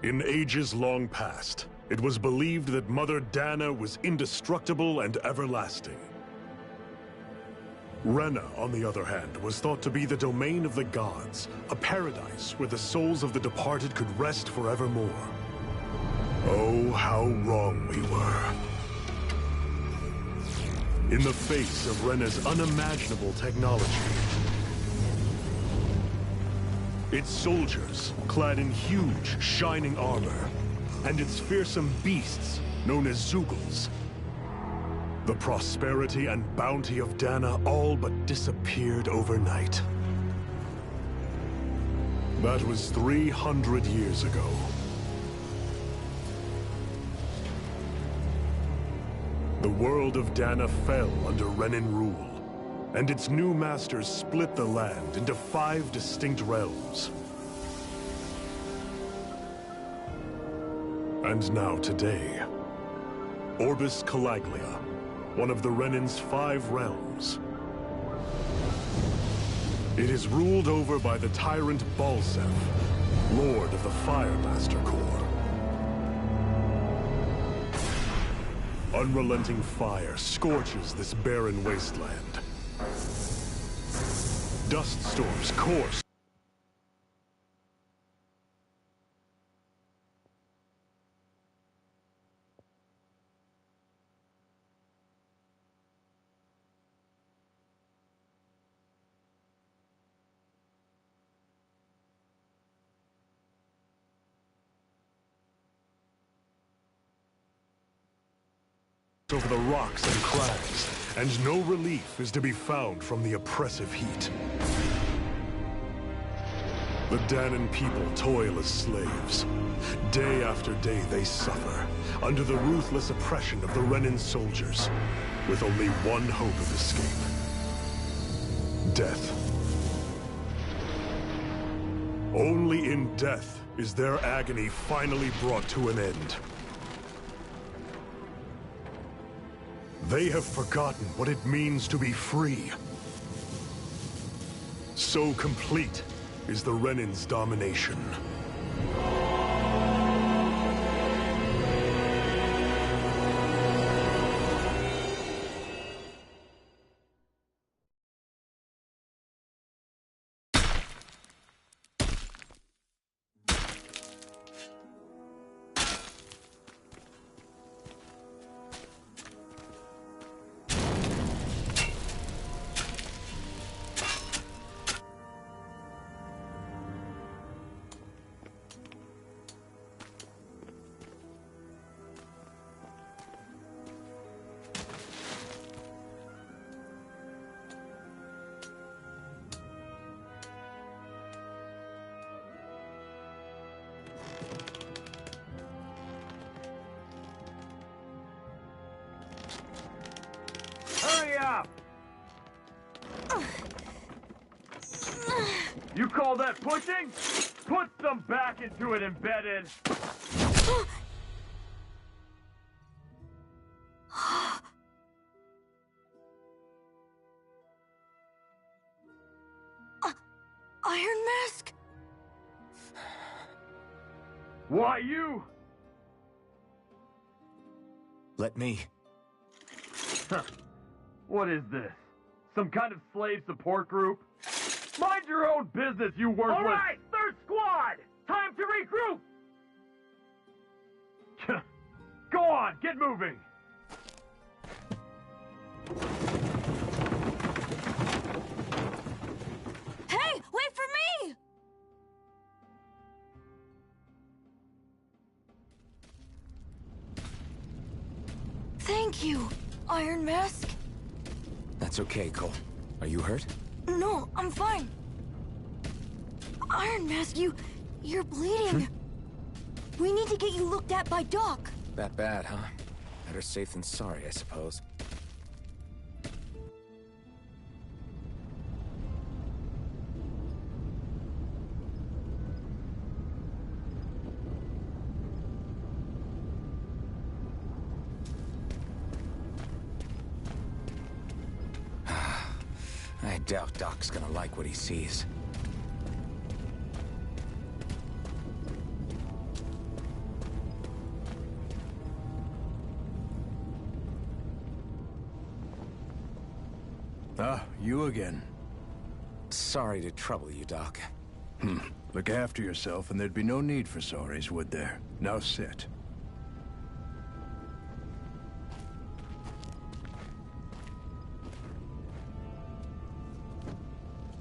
In ages long past, it was believed that Mother Dana was indestructible and everlasting. Rena, on the other hand, was thought to be the domain of the gods, a paradise where the souls of the departed could rest forevermore. Oh, how wrong we were. In the face of Rena's unimaginable technology, its soldiers, clad in huge, shining armor, and its fearsome beasts, known as Zeugles, the prosperity and bounty of Dana all but disappeared overnight. That was 300 years ago. The world of Dana fell under Renan rule, and its new masters split the land into 5 distinct realms. And now today, Orbis Calaglia, one of the Renan's 5 realms. It is ruled over by the tyrant Balseph, Lord of the Firemaster Corps. Unrelenting fire scorches this barren wasteland. Dust storms course over the rocks and crags, and no relief is to be found from the oppressive heat. The Danan people toil as slaves. Day after day they suffer, under the ruthless oppression of the Renan soldiers, with only one hope of escape: death. Only in death is their agony finally brought to an end. They have forgotten what it means to be free. So complete is the Renan's domination. You call that pushing? Put some back into it, embedded! Iron Mask? Why you? Let me. Huh. What is this? Some kind of slave support group? Mind your own business, you worthless— All right, 3rd Squad! Time to regroup! Go on, get moving! Hey, wait for me! Thank you, Iron Mask. That's okay, Cole. Are you hurt? No, I'm fine. Iron Mask, you're bleeding. We need to get you looked at by Doc. That bad, huh? Better safe than sorry, I suppose. I doubt Doc's gonna like what he sees. Ah, you again. Sorry to trouble you, Doc. Look after yourself and there'd be no need for sorries, would there? Now sit.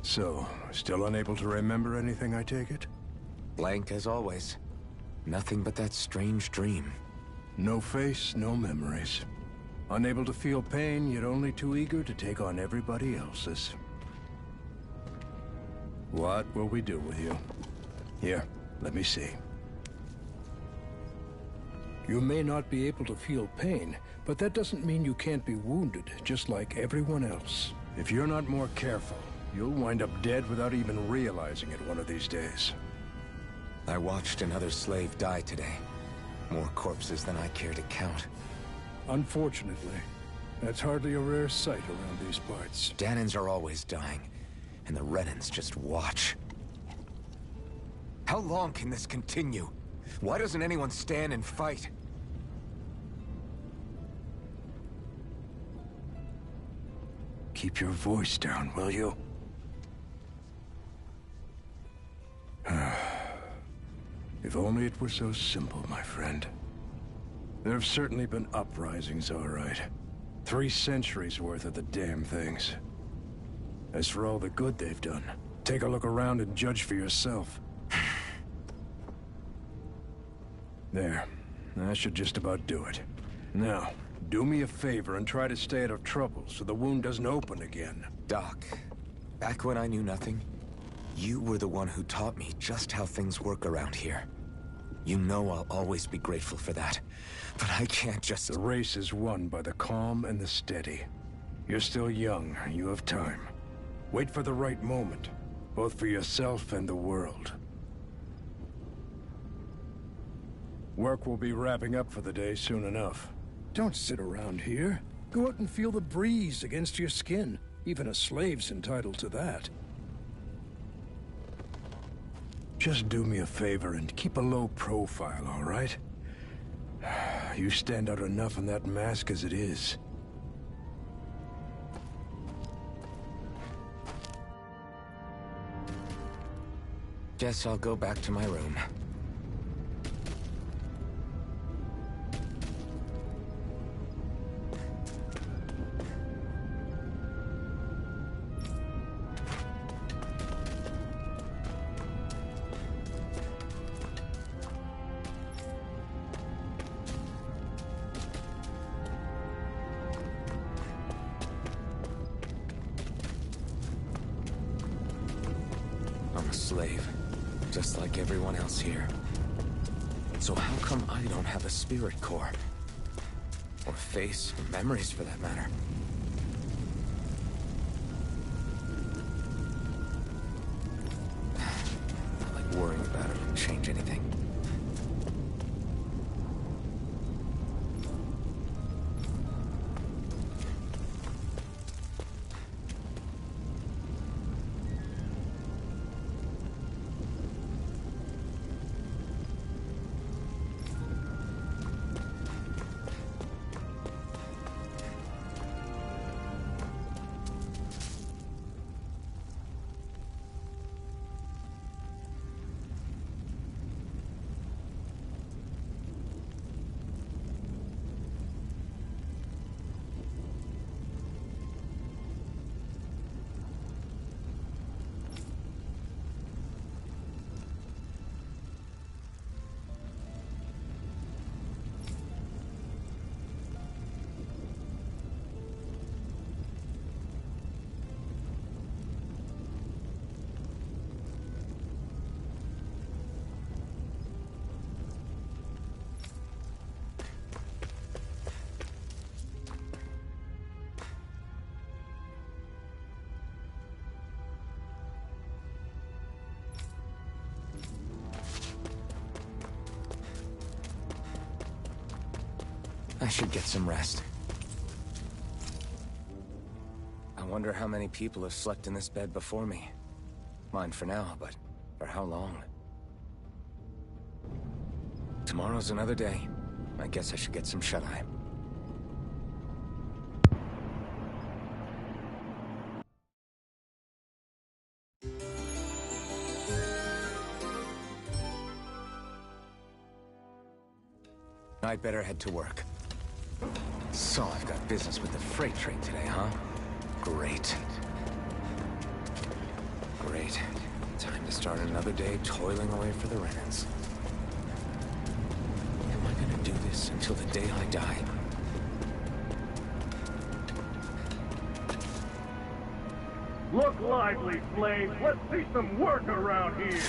So, still unable to remember anything, I take it? Blank as always. Nothing but that strange dream. No face, no memories. Unable to feel pain, yet only too eager to take on everybody else's. What will we do with you? Here, let me see. You may not be able to feel pain, but that doesn't mean you can't be wounded, just like everyone else. If you're not more careful, you'll wind up dead without even realizing it one of these days. I watched another slave die today. More corpses than I care to count. Unfortunately, that's hardly a rare sight around these parts. Dahnans are always dying, and the Renans just watch. How long can this continue? Why doesn't anyone stand and fight? Keep your voice down, will you? If only it were so simple, my friend. There have certainly been uprisings, all right. 3 centuries worth of the damn things. As for all the good they've done, take a look around and judge for yourself. There. That should just about do it. Now, do me a favor and try to stay out of trouble so the wound doesn't open again. Doc, back when I knew nothing, you were the one who taught me just how things work around here. You know I'll always be grateful for that, but I can't just... The race is won by the calm and the steady. You're still young, you have time. Wait for the right moment, both for yourself and the world. Work will be wrapping up for the day soon enough. Don't sit around here. Go out and feel the breeze against your skin. Even a slave's entitled to that. Just do me a favor and keep a low profile, all right? You stand out enough in that mask as it is. Guess I'll go back to my room. I'm a slave, just like everyone else here. So how come I don't have a spirit core? Or face, or memories for that matter? Not like worrying about it would change anything. I should get some rest. I wonder how many people have slept in this bed before me. Mine for now, but for how long? Tomorrow's another day. I guess I should get some shut-eye. I'd better head to work. So I've got business with the freight train today, huh? Great. Great. Time to start another day toiling away for the Renans. Am I gonna do this until the day I die? Look lively, slaves. Let's see some work around here.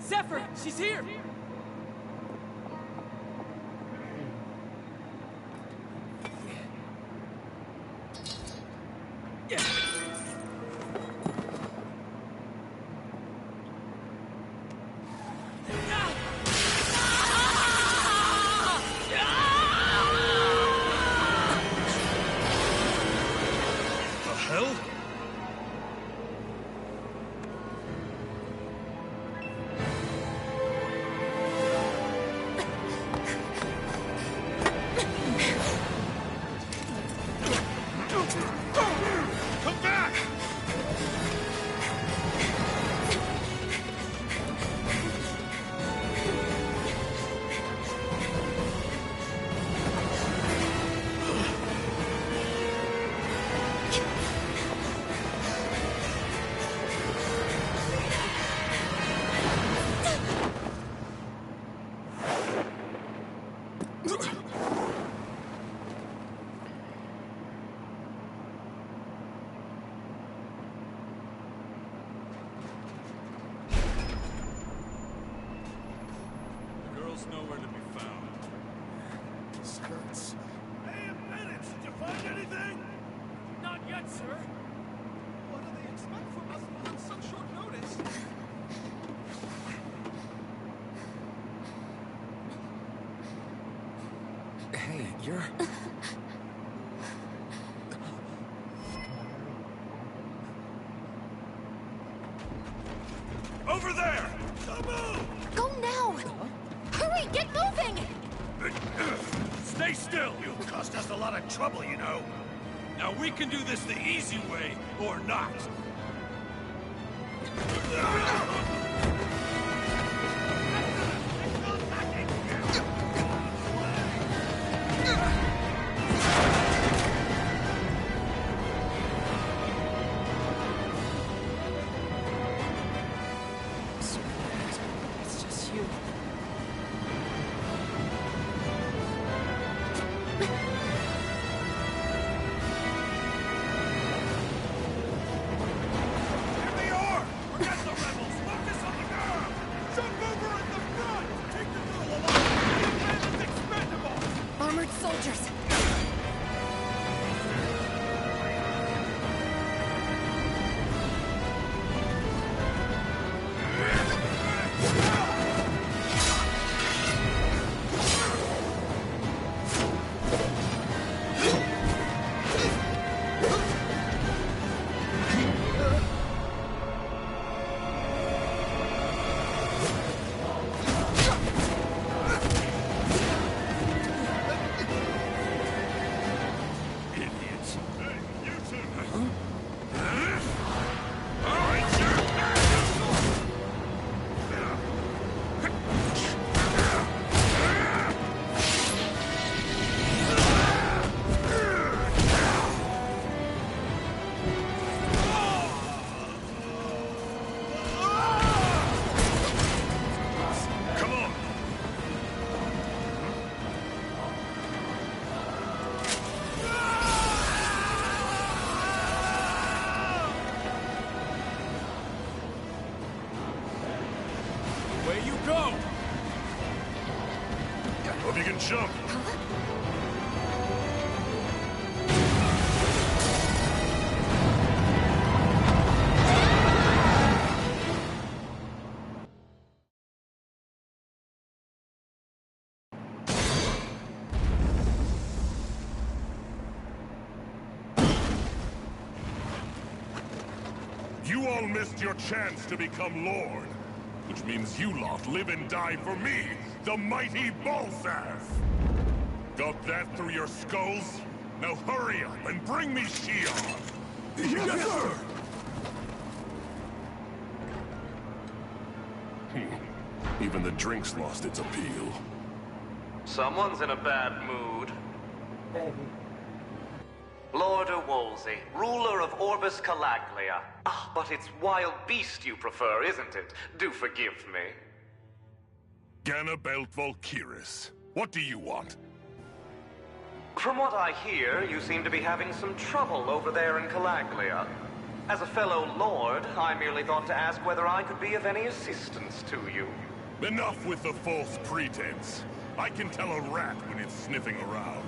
Zephyr! She's here! Nowhere to be found. Skirts. Hey, minutes! Did you find anything? Not yet, sir. What do they expect from us on such short notice? Hey, you're... Over there! Don't move! Go now! Hurry, get moving! Stay still! You caused us a lot of trouble, you know. Now we can do this the easy way, or not. It's just you. Here they are! Forget the rebels! Focus on the girl! Jump over at the front! Take the girl alive! The man is expendable! Armored soldiers! Hope you can jump. You all missed your chance to become Lord. Which means you lot live and die for me, the mighty Balthazar! Got that through your skulls? Now hurry up and bring me Shion! Yes, sir! Even the drink's lost its appeal. Someone's in a bad mood. Lord Wolsey, ruler of Orbis Calaglia. Ah, but it's wild beast you prefer, isn't it? Do forgive me. Ganabelt Valkyris, what do you want? From what I hear, you seem to be having some trouble over there in Calaglia. As a fellow lord, I merely thought to ask whether I could be of any assistance to you. Enough with the false pretense. I can tell a rat when it's sniffing around.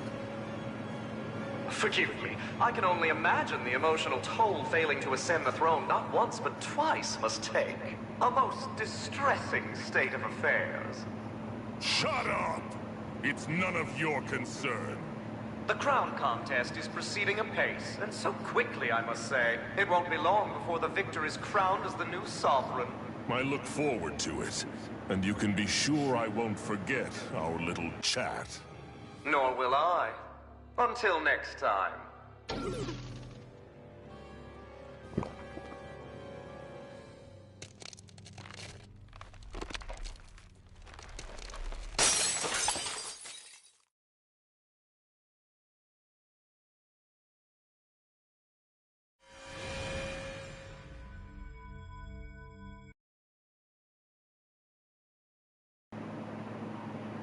Forgive me, I can only imagine the emotional toll failing to ascend the throne not once but twice must take. A most distressing state of affairs. Shut up! It's none of your concern. The crown contest is proceeding apace, and so quickly, I must say. It won't be long before the victor is crowned as the new sovereign. I look forward to it, and you can be sure I won't forget our little chat. Nor will I. Until next time.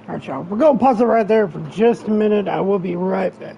Alright, y'all. We're going to pause it right there for just a minute. I will be right back.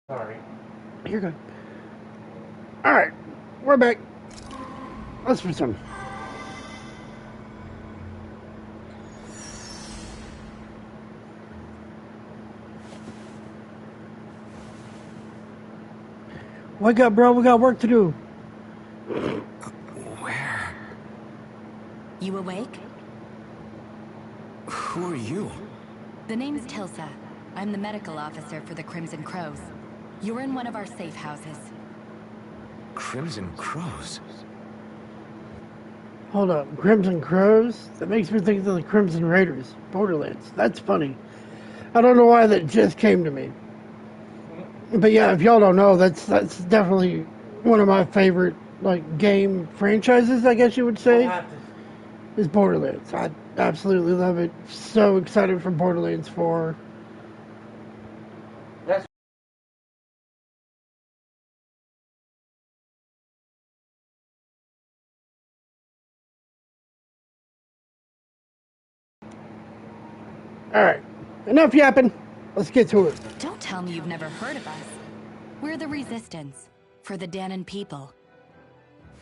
Sorry. You're good. Alright, we're back. Let's do some. Wake up, bro. We got work to do. Where? You awake? Who are you? The name's Tilsa. I'm the medical officer for the Crimson Crows. You're in one of our safe houses. Crimson Crows? Hold up. Crimson Crows? That makes me think of the Crimson Raiders. Borderlands. That's funny. I don't know why that just came to me. But yeah, if y'all don't know, that's definitely one of my favorite like game franchises, I guess you would say. Is Borderlands. I absolutely love it. So excited for Borderlands 4. Alright, enough yapping. Let's get to it. Don't tell me you've never heard of us. We're the Resistance, for the Danon people.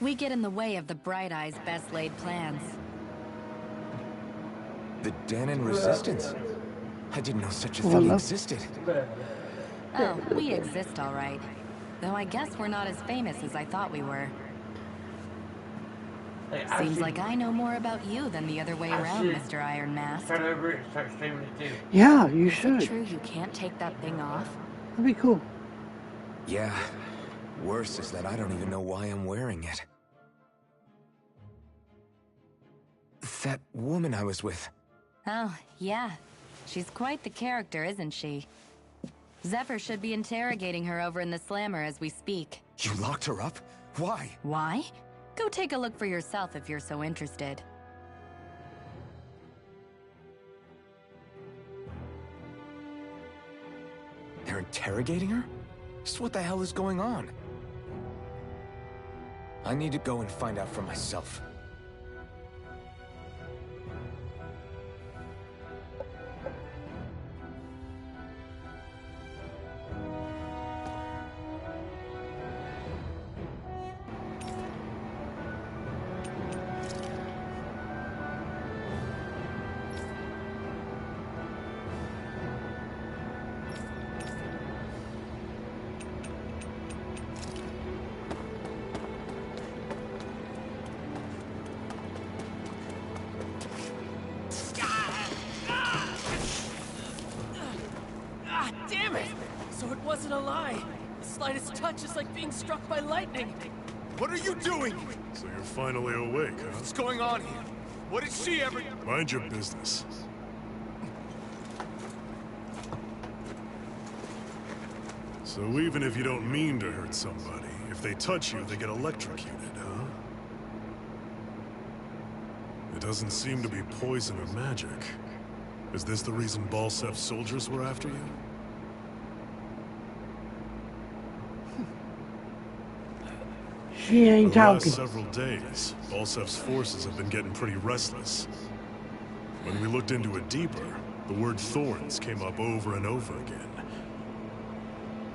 We get in the way of the Bright Eyes' best laid plans. The Danon Resistance? I didn't know such a thing existed. Oh, we exist all right. Though I guess we're not as famous as I thought we were. Seems like I know more about you than the other way around, Mr. Iron Mask. Yeah, you should. Is it true you can't take that thing off? That'd be cool. Yeah. Worse is that I don't even know why I'm wearing it. That woman I was with. Oh, yeah. She's quite the character, isn't she? Zephyr should be interrogating her over in the Slammer as we speak. You locked her up? Why? Why? Go take a look for yourself if you're so interested. They're interrogating her? Just what the hell is going on? I need to go and find out for myself. Wasn't a lie. The slightest touch is like being struck by lightning. What are you doing? So you're finally awake, huh? What's going on here? What did she ever... Mind your business. So even if you don't mean to hurt somebody, if they touch you, they get electrocuted, huh? It doesn't seem to be poison or magic. Is this the reason Balsef's soldiers were after you? She ain't talking. The last several days, Balsef's forces have been getting pretty restless. When we looked into it deeper, the word Thorns came up over and over again.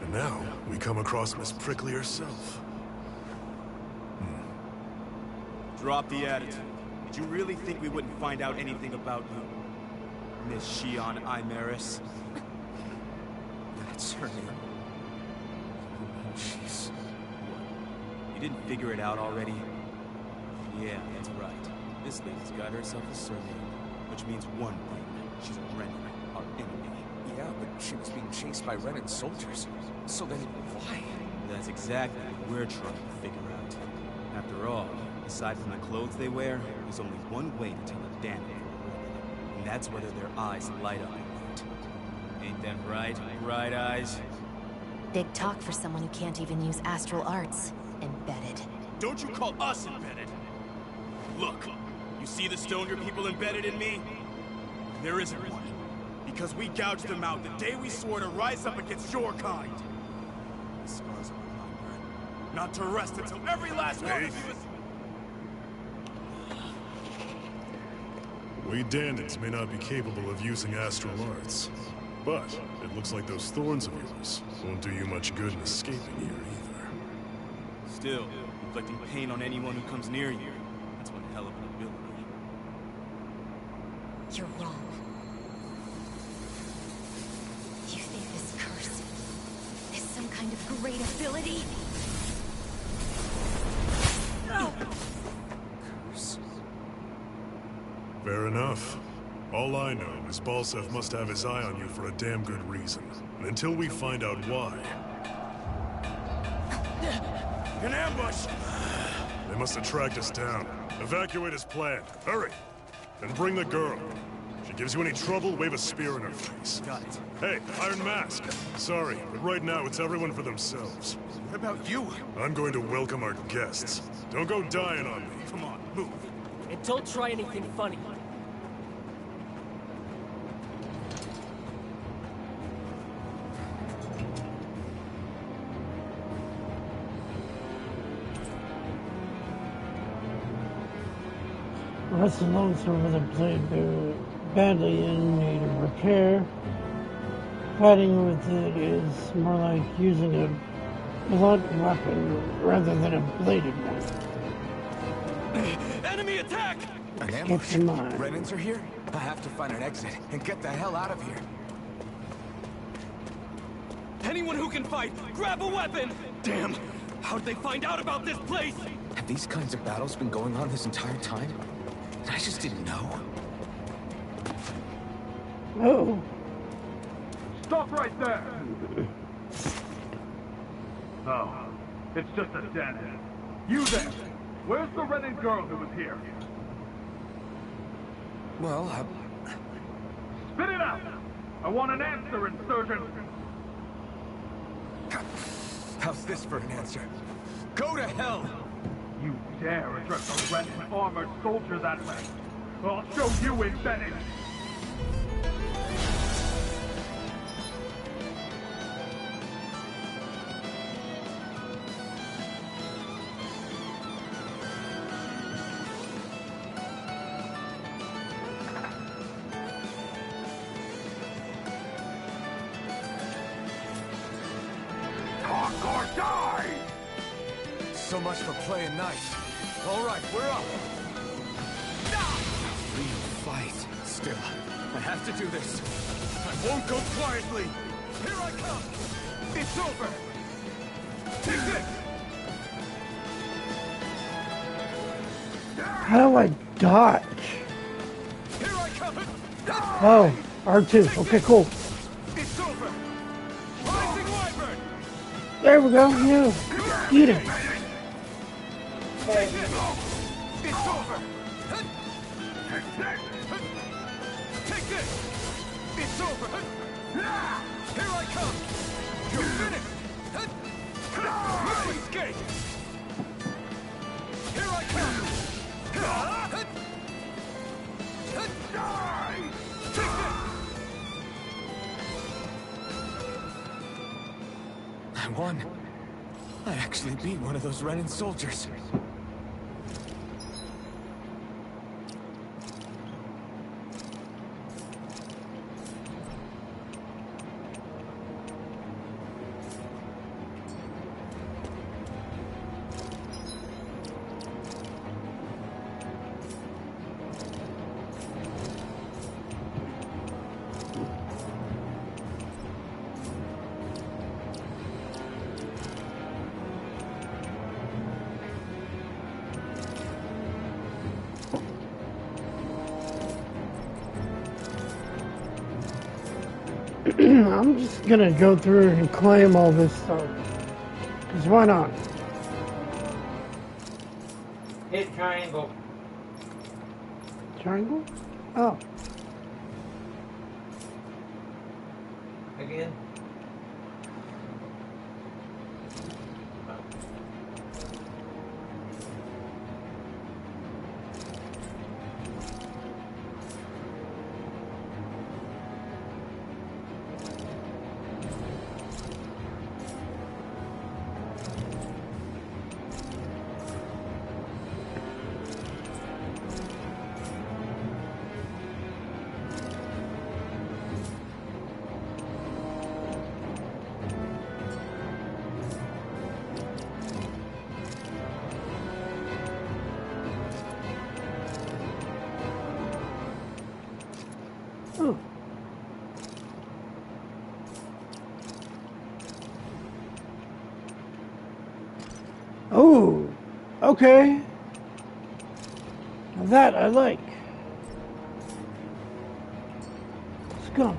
And now, we come across Miss Prickly herself. Drop the attitude. Did you really think we wouldn't find out anything about you? Miss Shion Imaris? That's her name. Jeez. You didn't figure it out already? Yeah, that's right. This lady's got herself a surname, which means one thing. She's a Renan, our enemy. Yeah, but she was being chased by Renan soldiers. So then, why? That's exactly what we're trying to figure out. After all, aside from the clothes they wear, there's only one way to tell a Danon from a Renan, and that's whether their eyes light up or not. Ain't that right, Bright Eyes? Big talk for someone who can't even use astral arts. Embedded. Don't you call us embedded! Look, you see the Stoner people embedded in me? There isn't one. Because we gouged them out the day we swore to rise up against your kind. The scars are a reminder, not to rest until every last one of you is... We Danons may not be capable of using astral arts, But it looks like those thorns of yours won't do you much good in escaping here either. Still, inflicting pain on anyone who comes near you. That's one hell of an ability. You're wrong. You think this curse is some kind of great ability? Fair enough. All I know is Balsev must have his eye on you for a damn good reason. And until we find out why... An ambush! They must have tracked us down. Evacuate as planned. Hurry! And bring the girl. If she gives you any trouble, wave a spear in her face. Got it. Hey, Iron Mask. Sorry, but right now it's everyone for themselves. What about you? I'm going to welcome our guests. Don't go dying on me. Come on, move. And don't try anything funny. Rest alone with a blade badly in need of repair. Fighting with it is more like using a blunt weapon rather than a bladed one. Enemy attack! An Keep in mind. Renans are here? I have to find an exit and get the hell out of here. Anyone who can fight, grab a weapon! Damn! How'd they find out about this place? Have these kinds of battles been going on this entire time? I just didn't know. Oh. Stop right there! Oh, it's just a dead end. You there! Where's the Renin girl who was here? Well, Spit it out! I want an answer, insurgent! how's this for an answer? Go to hell! You dare address a Renin armored soldier that way? I'll show you in Bennett! Talk or die! So much for playing nice. All right, we're up. Real fight. Still, I have to do this. I won't go quietly. Here I come. It's over. Take this. How do I dodge? Here I come. Oh, R2. Okay, cool. It's over. Rising Wyvern. There we go. No. Eat it. Take this. It's over. Take this. It's over. Here I come. You're finished. You escape. Here I come. Die. Take this. I won. I actually beat one of those Renin soldiers. I'm just gonna go through and claim all this stuff. Because why not? Hit triangle. Triangle? Oh. Again. Oh. Oh, okay. Now that I like. Let's go.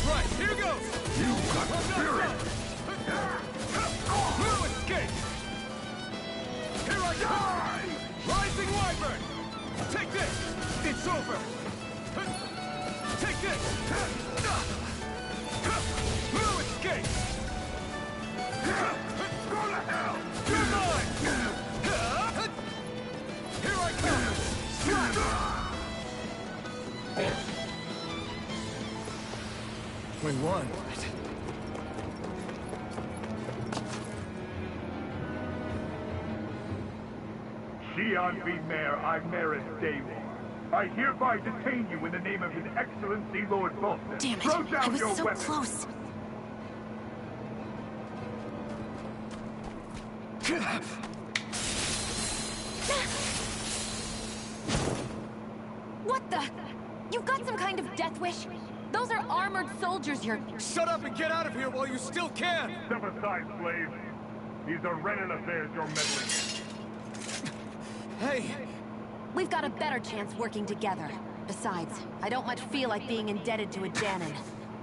Right, here goes! You got spirit! No escape! Here I come! Rising Wyvern! Take this! It's over! Take this! No escape! Go to hell! You're mine! Here I come! We won. Xi'an V. Mayor Imaris Daewar. I hereby detain you in the name of His Excellency Lord Vulcan. Damn it! Throw down I was your so weapon. close. What the? You've got some kind of death wish? Those are armored soldiers you're... Shut up and get out of here while you still can! Step aside, slave. These are Renan affairs you're meddling in. Hey! We've got a better chance working together. Besides, I don't much feel like being indebted to a Danon.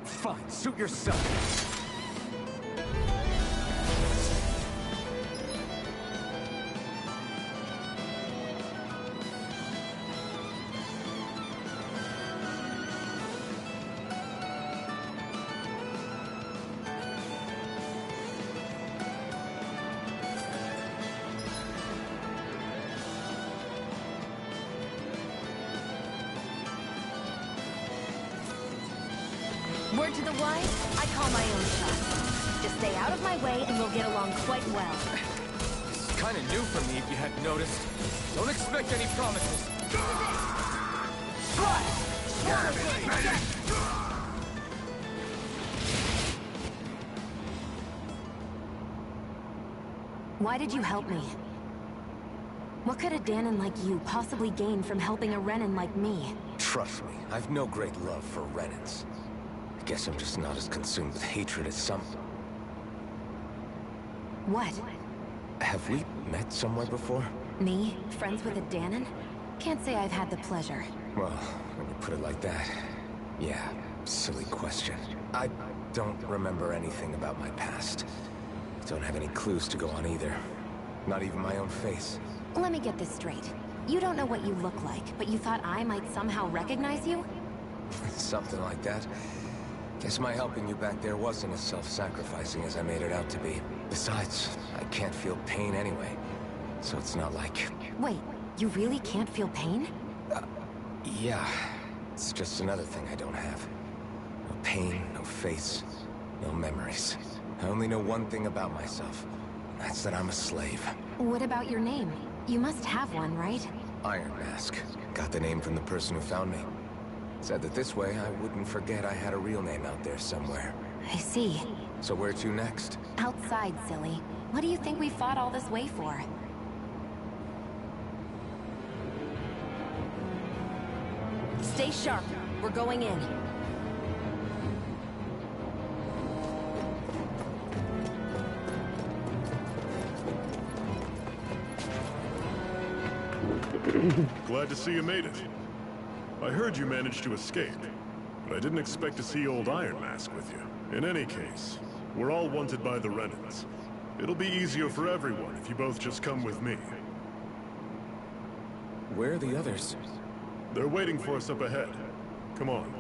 Fine, suit yourself. Word to the wise, I call my own shot. Just stay out of my way and we'll get along quite well. This is kind of new for me if you hadn't noticed. Don't expect any promises. Why did you help me? What could a Danon like you possibly gain from helping a Renan like me? Trust me, I've no great love for Renans. I guess I'm just not as consumed with hatred as some. What? Have we met somewhere before? Me? Friends with a Danon? Can't say I've had the pleasure. Well, when you put it like that, yeah, silly question. I don't remember anything about my past. Don't have any clues to go on either. Not even my own face. Let me get this straight. You don't know what you look like, but you thought I might somehow recognize you? Something like that. Guess my helping you back there wasn't as self-sacrificing as I made it out to be. Besides, I can't feel pain anyway. So it's not like... Wait, you really can't feel pain? Yeah. It's just another thing I don't have. No pain, no face, no memories. I only know one thing about myself. That's that I'm a slave. What about your name? You must have one, right? Iron Mask. Got the name from the person who found me. Said that this way I wouldn't forget I had a real name out there somewhere. I see. So where to next? Outside, silly. What do you think we fought all this way for? Stay sharp. We're going in. Glad to see you made it. I heard you managed to escape, but I didn't expect to see old Iron Mask with you. In any case, we're all wanted by the Renans. It'll be easier for everyone if you both just come with me. Where are the others? They're waiting for us up ahead. Come on.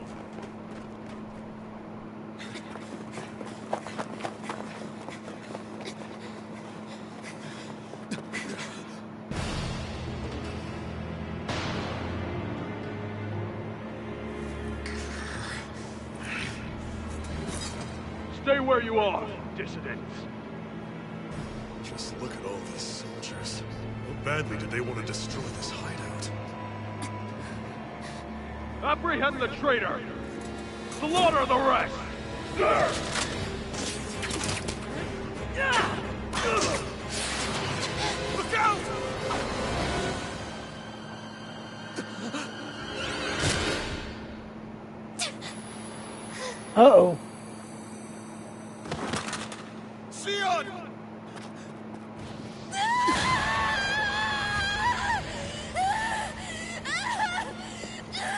Stay where you are, dissidents. Just look at all these soldiers. How badly did they want to destroy this hideout? Apprehend the traitor! Slaughter the rest! Uh-oh. Sion!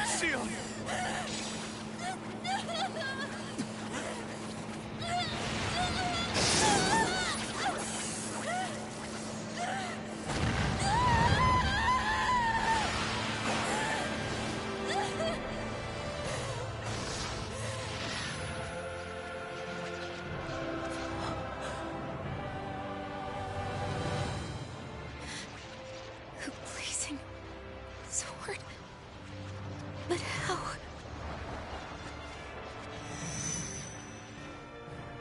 Sion! The blazing sword. But how?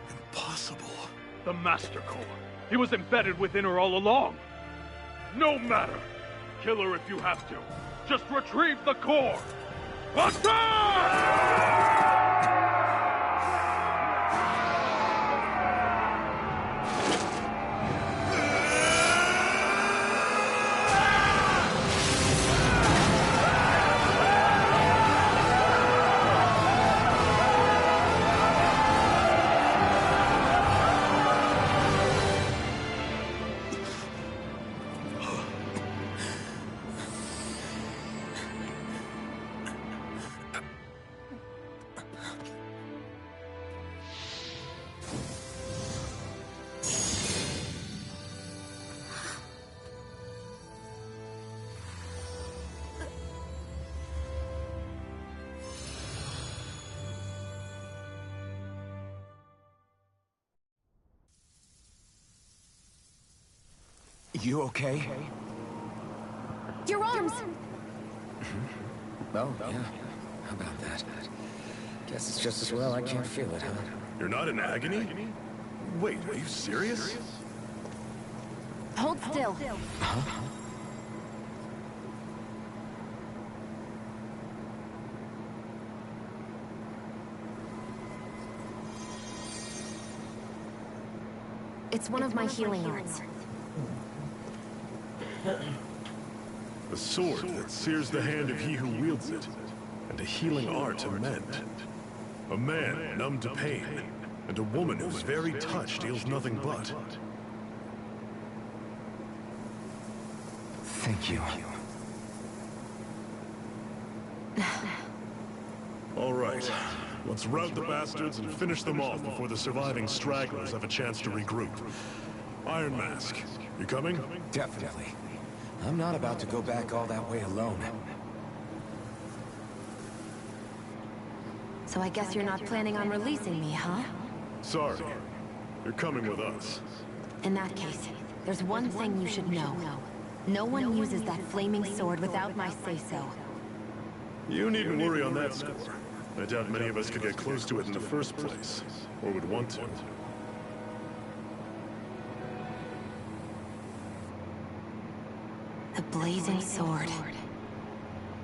Impossible. The Master Core. He was embedded within her all along. No matter. Kill her if you have to. Just retrieve the core. Attack! You okay? Your arms! Oh, yeah. How about that? Guess it's just as well I can't feel it, huh? You're not in agony? Wait, are you serious? Hold still. Huh? It's one of my healing arts. A sword that sears the hand of he who wields it, and a healing art to mend. A man numb to pain, and a woman whose very touch deals nothing but. Thank you. All right, let's rout the bastards and finish them off before the surviving stragglers have a chance to regroup. Iron Mask, you coming? Definitely. I'm not about to go back all that way alone. So I guess you're not planning on releasing me, huh? Sorry, you're coming with us. In that case, there's one thing you should know. No one uses that flaming sword without my say-so. You needn't worry on that score. I doubt many of us could get close to it in the first place, or would want to. The blazing sword.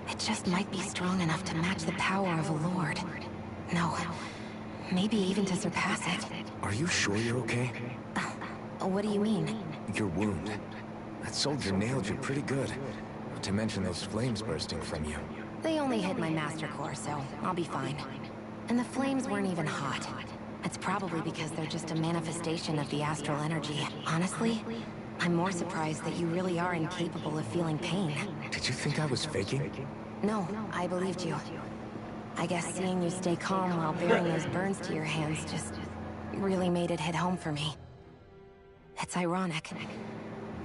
It just might be strong enough to match the power of a lord. No, maybe even to surpass it. Are you sure you're okay? What do you mean? Your wound. That soldier nailed you pretty good. Not to mention those flames bursting from you. They only hit my Master Core, so I'll be fine. And the flames weren't even hot. It's probably because they're just a manifestation of the astral energy. Honestly, I'm more surprised that you really are incapable of feeling pain. Did you think I was faking? No, I believed you. I guess seeing you stay calm while bearing those burns to your hands just really made it hit home for me. It's ironic.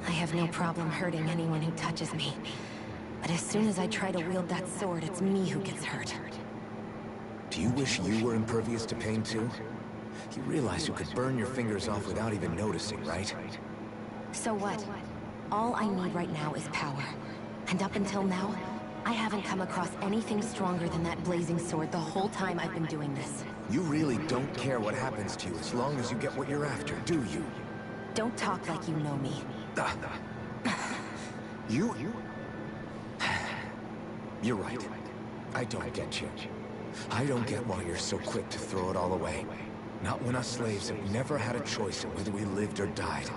I have no problem hurting anyone who touches me. But as soon as I try to wield that sword, it's me who gets hurt. Do you wish you were impervious to pain too? You realize you could burn your fingers off without even noticing, right? So what? All I need right now is power. And up until now, I haven't come across anything stronger than that blazing sword the whole time I've been doing this. You really don't care what happens to you as long as you get what you're after, do you? Don't talk like you know me. You? You're right. I don't get you. I don't get why you're so quick to throw it all away. Not when us slaves have never had a choice in whether we lived or died.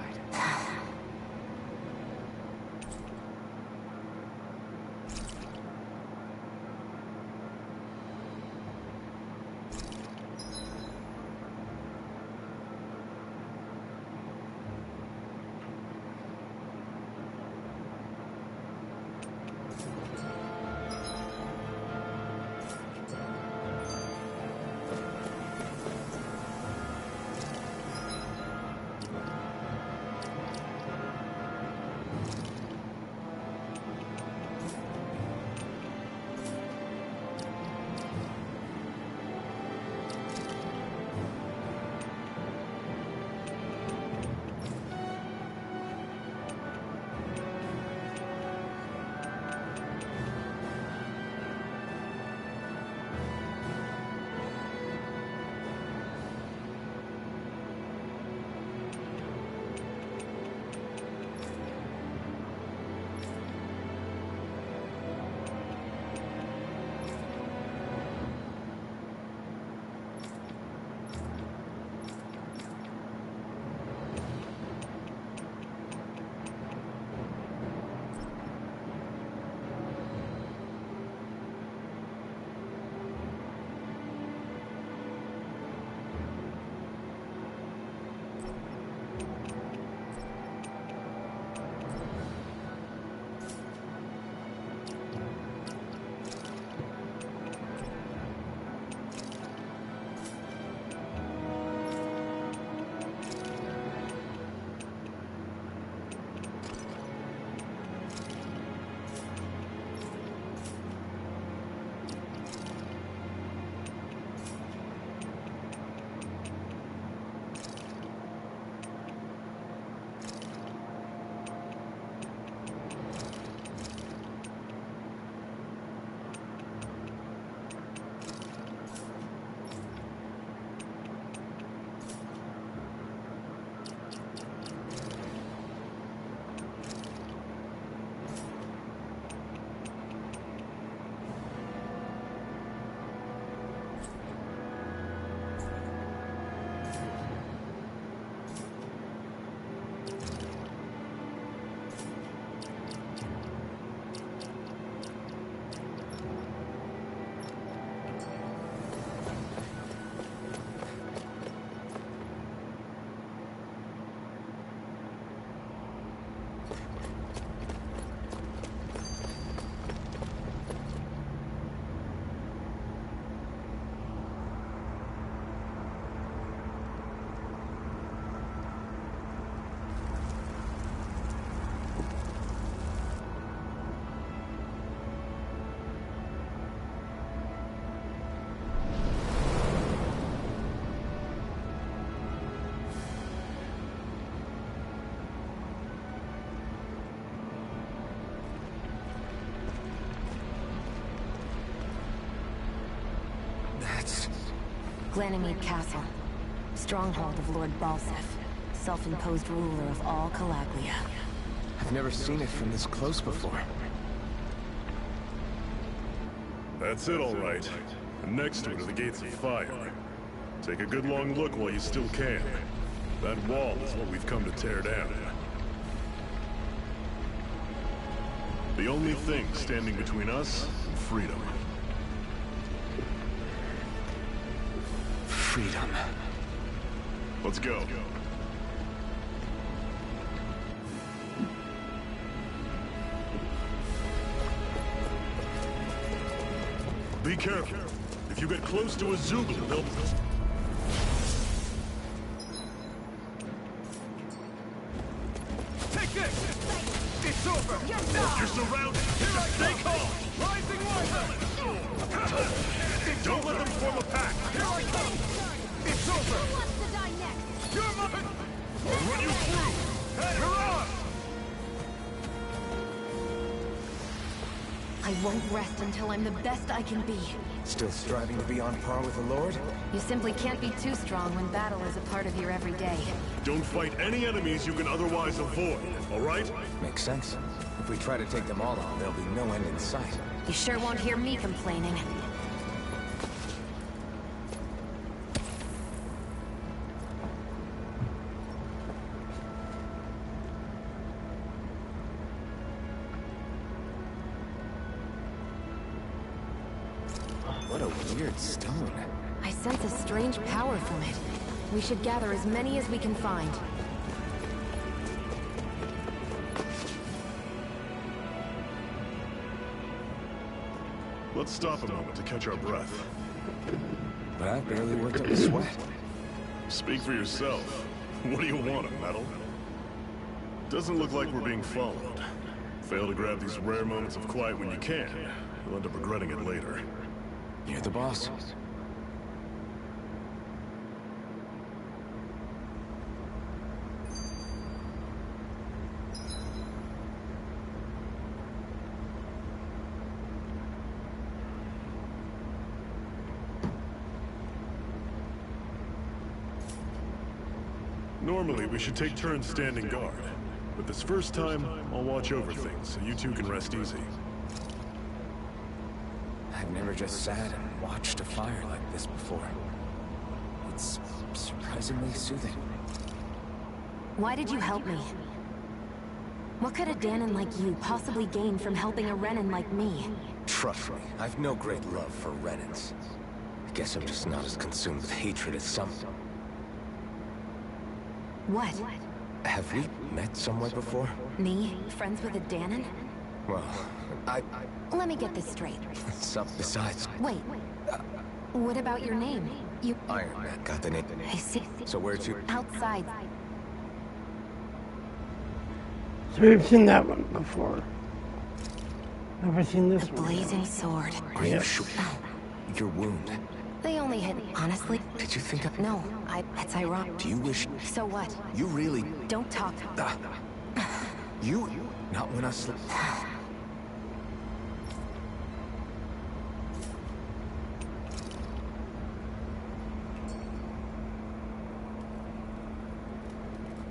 Ganymede Castle. Stronghold of Lord Balseph, self-imposed ruler of all Calaglia. I've never seen it from this close before. That's it, all right. And next to it are the Gates of Fire. Take a good long look while you still can. That wall is what we've come to tear down. The only thing standing between us and freedom. Freedom. Let's go. Be careful. If you get close to a Zoogle, they'll... Take this! It's over! You're surrounded! Stay calm! Rising water! Don't let them form a pack! Here I come! It's over! Who wants to die next? You're mine! I'll run you through! You're on! I won't rest until I'm the best I can be. Still striving to be on par with the Lord? You simply can't be too strong when battle is a part of your everyday. Don't fight any enemies you can otherwise avoid, all right? Makes sense. If we try to take them all on, there'll be no end in sight. You sure won't hear me complaining. What a weird stone. I sense a strange power from it. We should gather as many as we can find. Let's stop a moment to catch our breath. But I've barely worked up a sweat. Speak for yourself. What do you want, a medal? Doesn't look like we're being followed. Fail to grab these rare moments of quiet when you can. You'll end up regretting it later. You're the boss. Normally, we should take turns standing guard. But this first time, I'll watch over things, so you two can rest easy. I've never just sat and watched a fire like this before. It's surprisingly soothing. Why did you help me? What could a Dahnan like you possibly gain from helping a Renan like me? Trust me, I've no great love for Renans. I guess I'm just not as consumed with hatred as some. What? Have we met somewhere before? Me? Friends with a Dahnan? Well, Let me get this straight. Besides... Wait. What about your name? You... Iron Man got the name. I see. So where'd you... Outside. So we've seen that one before. Never seen this one. Blazing sword. Are you sure? Your wound. They only hit... Honestly? Did you think of... No, it's ironic. Do you wish... So what? You really... Don't talk. You... Not when I sleep...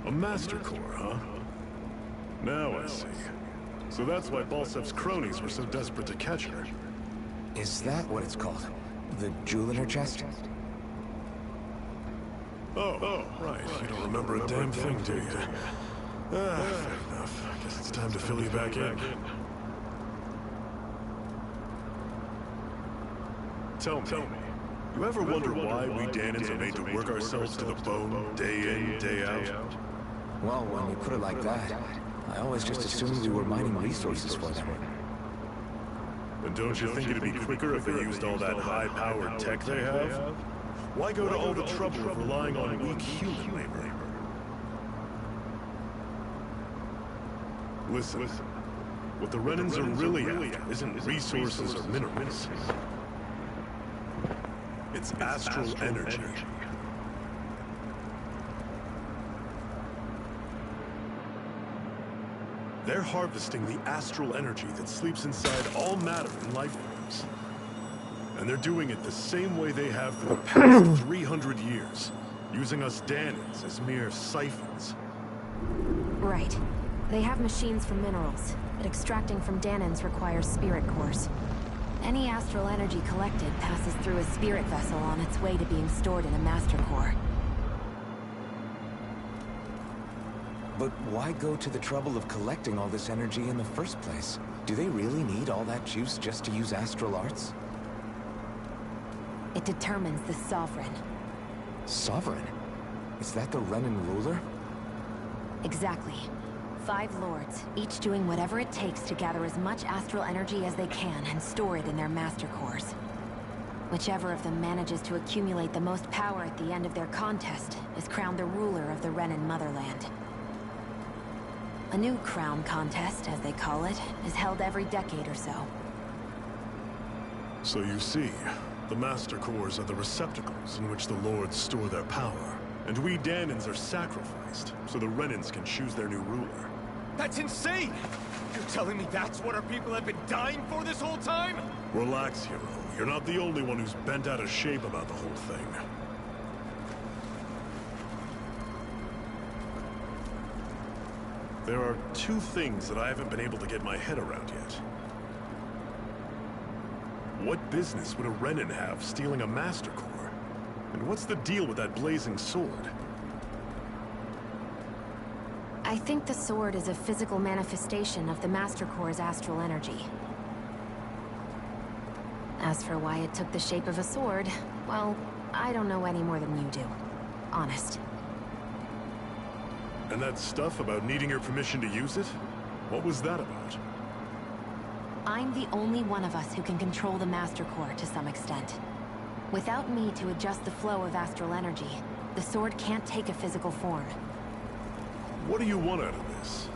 A Master Core, huh? Now I see. So that's why Balsef's cronies were so desperate to catch her. Is that what it's called? The jewel in her chest? Oh, right. You don't remember a damn thing, do you? Fair enough. Guess it's time to fill you back in. Tell me, you ever wonder why we Dahnans are made to work ourselves to the bone, day in, day out? Well, when you put it like that, I always just assumed we were mining resources for them. And don't you think it'd be quicker if they used all that high-powered tech they have? Why go to all the trouble of relying on weak human labor? Listen, what the Renans are really after isn't resources or minerals. It's astral energy. They're harvesting the astral energy that sleeps inside all matter and life forms. And they're doing it the same way they have for the past 300 years, using us Dahnans as mere siphons. Right. They have machines for minerals, but extracting from Dahnans requires spirit cores. Any astral energy collected passes through a spirit vessel on its way to being stored in a master core. But why go to the trouble of collecting all this energy in the first place? Do they really need all that juice just to use astral arts? It determines the Sovereign. Sovereign? Is that the Renan ruler? Exactly. 5 lords, each doing whatever it takes to gather as much astral energy as they can and store it in their master cores. Whichever of them manages to accumulate the most power at the end of their contest is crowned the ruler of the Renan motherland. A new crown contest, as they call it, is held every decade or so. So you see, the Master Cores are the receptacles in which the Lords store their power. And we Dahnans are sacrificed, so the Renans can choose their new ruler. That's insane! You're telling me that's what our people have been dying for this whole time? Relax, hero. You're not the only one who's bent out of shape about the whole thing. There are 2 things that I haven't been able to get my head around yet. What business would a Renan have stealing a Master Core? And what's the deal with that blazing sword? I think the sword is a physical manifestation of the Master Core's astral energy. As for why it took the shape of a sword, well, I don't know any more than you do. Honest. And that stuff about needing your permission to use it? What was that about? I'm the only one of us who can control the Master Core to some extent. Without me to adjust the flow of astral energy, the sword can't take a physical form. What do you want out of this?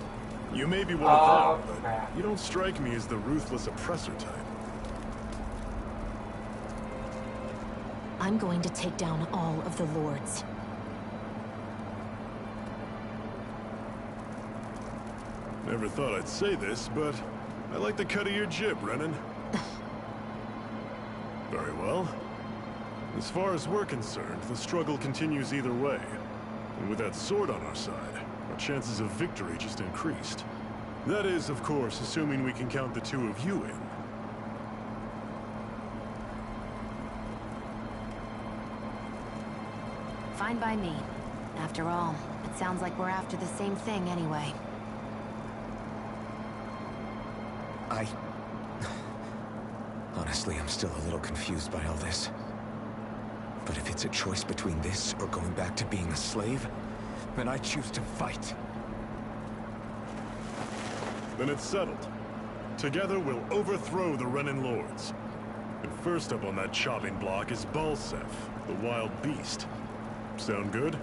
You may be one of them, but you don't strike me as the ruthless oppressor type. I'm going to take down all of the Lords. Never thought I'd say this, but I like the cut of your jib, Renan. Very well. As far as we're concerned, the struggle continues either way. And with that sword on our side, our chances of victory just increased. That is, of course, assuming we can count the 2 of you in. Fine by me. After all, it sounds like we're after the same thing anyway. Honestly, I'm still a little confused by all this. But if it's a choice between this or going back to being a slave, then I choose to fight. Then it's settled. Together we'll overthrow the Renan Lords. And first up on that chopping block is Balseph, the wild beast. Sound good?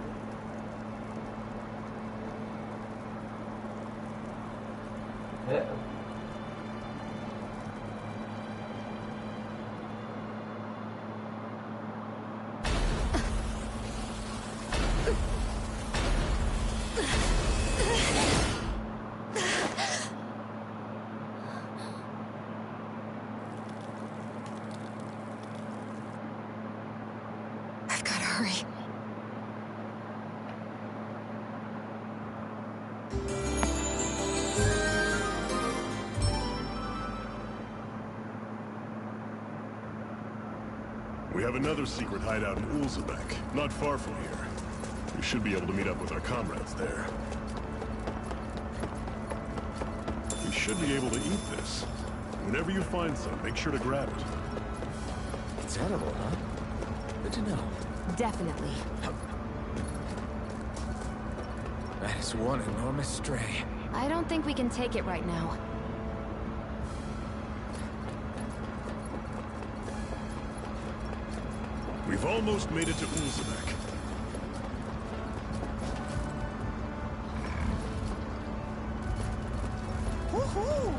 I've gotta hurry. We have another secret hideout in Ulzebek, not far from here. We should be able to meet up with our comrades there. We should be able to eat this. Whenever you find some, make sure to grab it. It's edible, huh? Good to know. Definitely. That is one enormous stray. I don't think we can take it right now. We've almost made it to Ulzebek. Woohoo!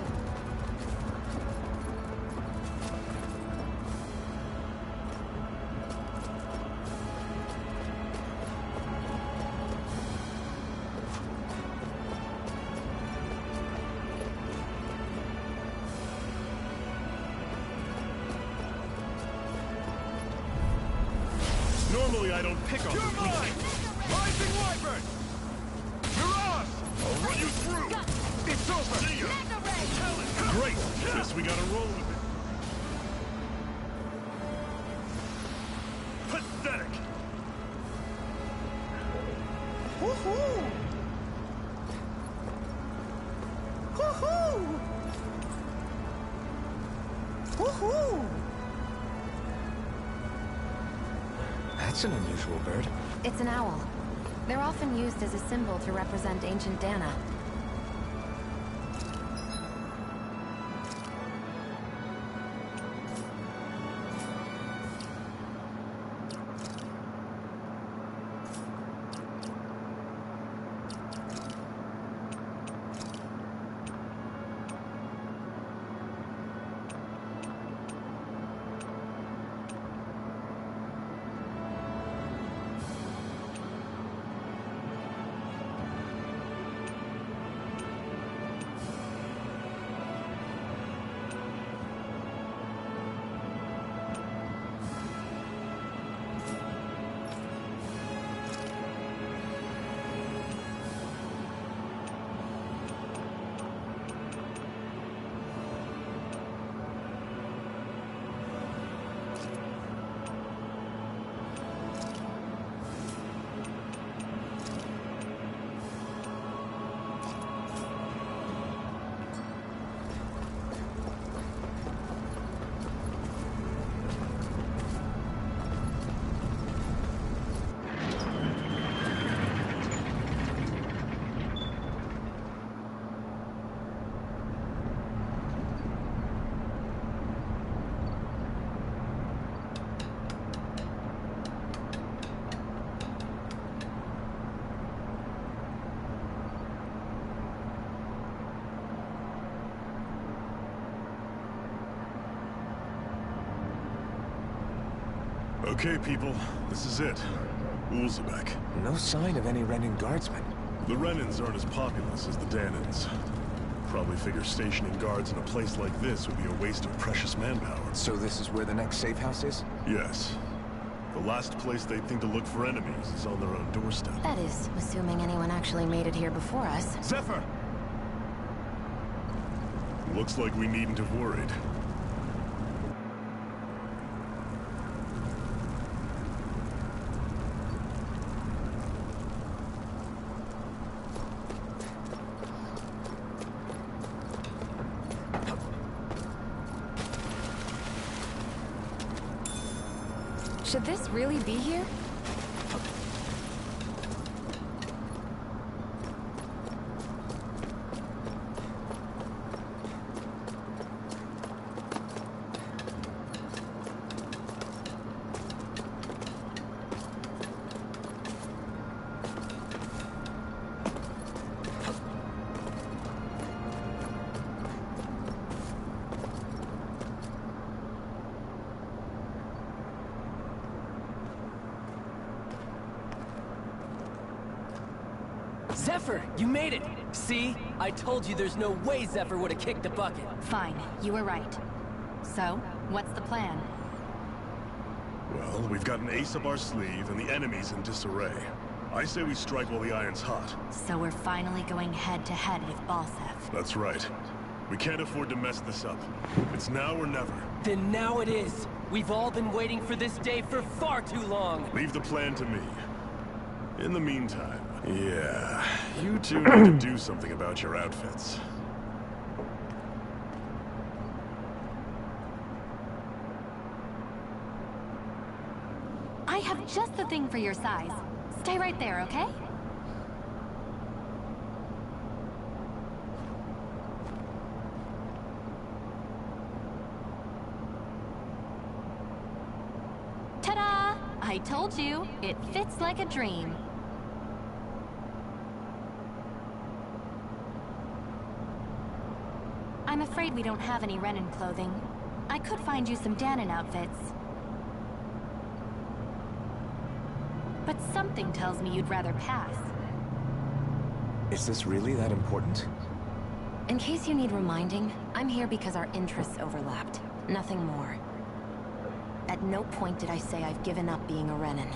Normally I don't pick on You're the mine! Rising Wyvern! You're ours! I'll run you through! It's over! See ya! Great! Guess we gotta roll with it. Pathetic! Woohoo! Woohoo! Woohoo! That's an unusual bird. It's an owl. They're often used as a symbol to represent ancient Dana. Okay, people, this is it. Ulzebek. No sign of any Renan guardsmen. The Renans aren't as populous as the Danans. Probably figure stationing guards in a place like this would be a waste of precious manpower. So this is where the next safe house is? Yes. The last place they'd think to look for enemies is on their own doorstep. That is, assuming anyone actually made it here before us. Zephyr! Looks like we needn't have worried. Should this really be here? Zephyr, you made it! See? I told you there's no way Zephyr would have kicked the bucket. Fine, you were right. So, what's the plan? Well, we've got an ace up our sleeve, and the enemy's in disarray. I say we strike while the iron's hot. So we're finally going head-to-head with Balseph. That's right. We can't afford to mess this up. It's now or never. Then now it is! We've all been waiting for this day for far too long! Leave the plan to me. In the meantime, yeah, you two need to do something about your outfits. I have just the thing for your size. Stay right there, okay? Ta-da! I told you, it fits like a dream. I'm afraid we don't have any Renan clothing. I could find you some Danan outfits. But something tells me you'd rather pass. Is this really that important? In case you need reminding, I'm here because our interests overlapped. Nothing more. At no point did I say I've given up being a Renan.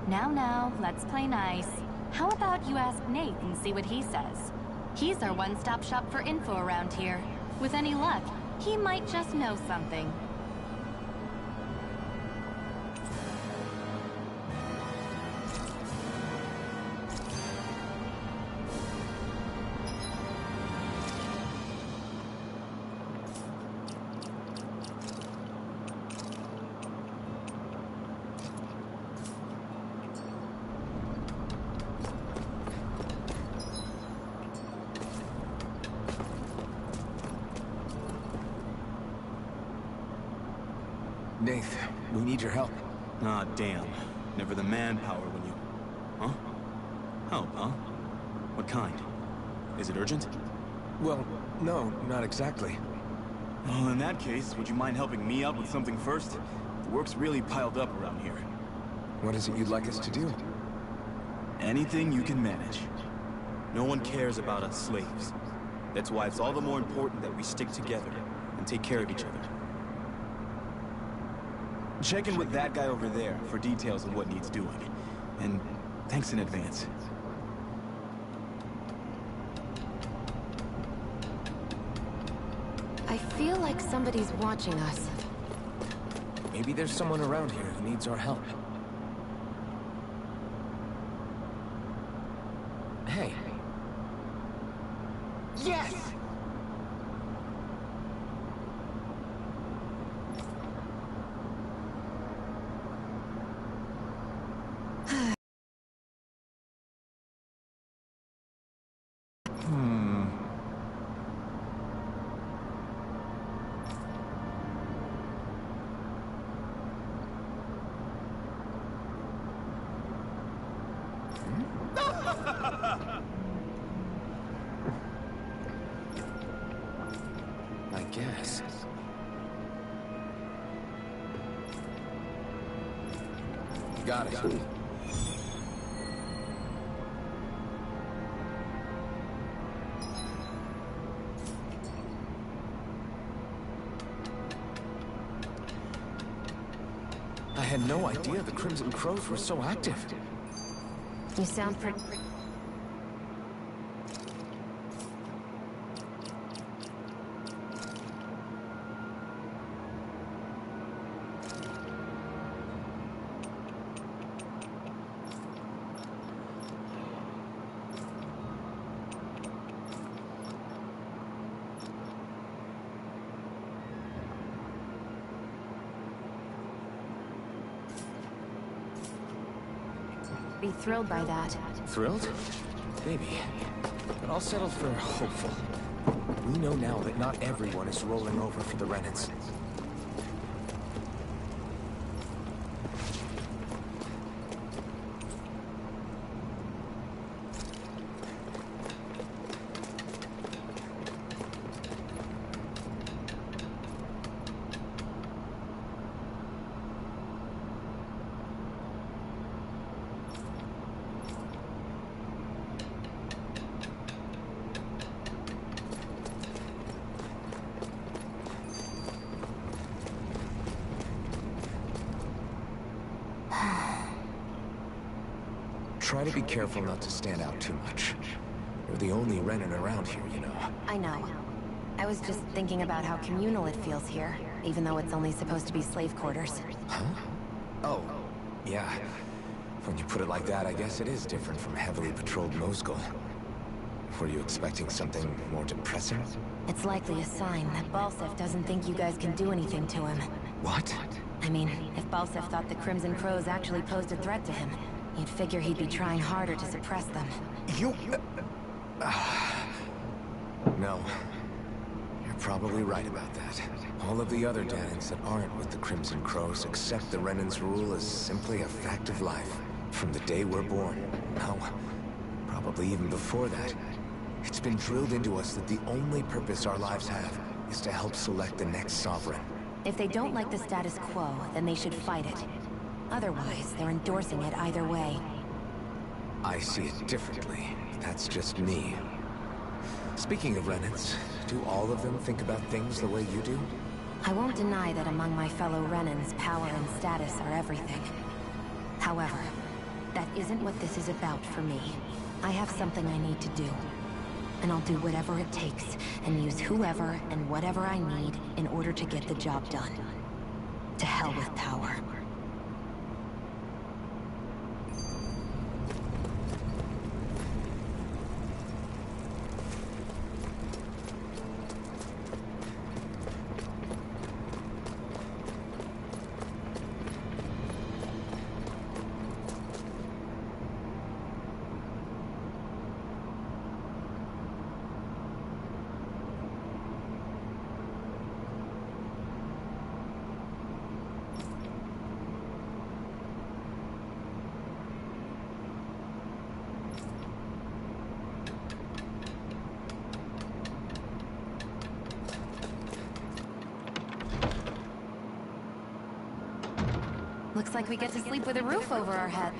Now, let's play nice. How about you ask Nate and see what he says? He's our one-stop shop for info around here. With any luck, he might just know something. Nath, we need your help. Ah, damn. Never the manpower when you... Huh? Help, huh? What kind? Is it urgent? Well, no, not exactly. Well, in that case, would you mind helping me out with something first? The work's really piled up around here. What is it you'd like us to do? Anything you can manage. No one cares about us slaves. That's why it's all the more important that we stick together and take care of each other. Check in with that guy over there for details on what needs doing. And thanks in advance. I feel like somebody's watching us. Maybe there's someone around here who needs our help. Hey. Yes! I guess. Got it. I had no idea the Crimson Crows were so active. You sound pretty... be thrilled by that. Thrilled? Maybe. But I'll settle for hopeful. We know now that not everyone is rolling over for the Renans. Try to be careful not to stand out too much. You're the only Renan around here, you know. I know. I was just thinking about how communal it feels here, even though it's only supposed to be slave quarters. Huh? Oh, yeah. When you put it like that, I guess it is different from heavily patrolled Mosgul. Were you expecting something more depressing? It's likely a sign that Balsef doesn't think you guys can do anything to him. What? I mean, if Balsef thought the Crimson Crows actually posed a threat to him, you'd figure he'd be trying harder to suppress them. You... No. You're probably right about that. All of the other Dahnans that aren't with the Crimson Crows accept the Renan's rule as simply a fact of life. From the day we're born. No. Probably even before that. It's been drilled into us that the only purpose our lives have is to help select the next sovereign. If they don't like the status quo, then they should fight it. Otherwise, they're endorsing it either way. I see it differently. That's just me. Speaking of Renans, do all of them think about things the way you do? I won't deny that among my fellow Renans, power and status are everything. However, that isn't what this is about for me. I have something I need to do. And I'll do whatever it takes, and use whoever and whatever I need in order to get the job done. To hell with power. Looks like we get to sleep with a roof over our head.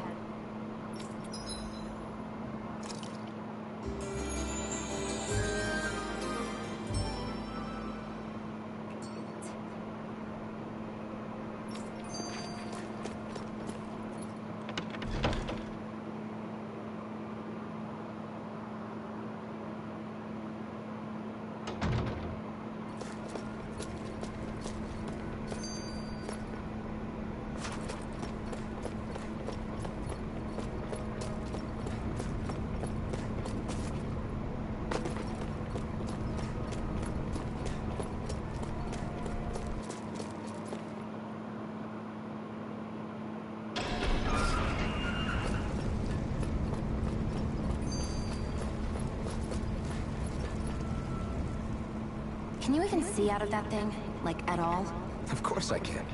Can you even see out of that thing? Like, at all? Of course I can.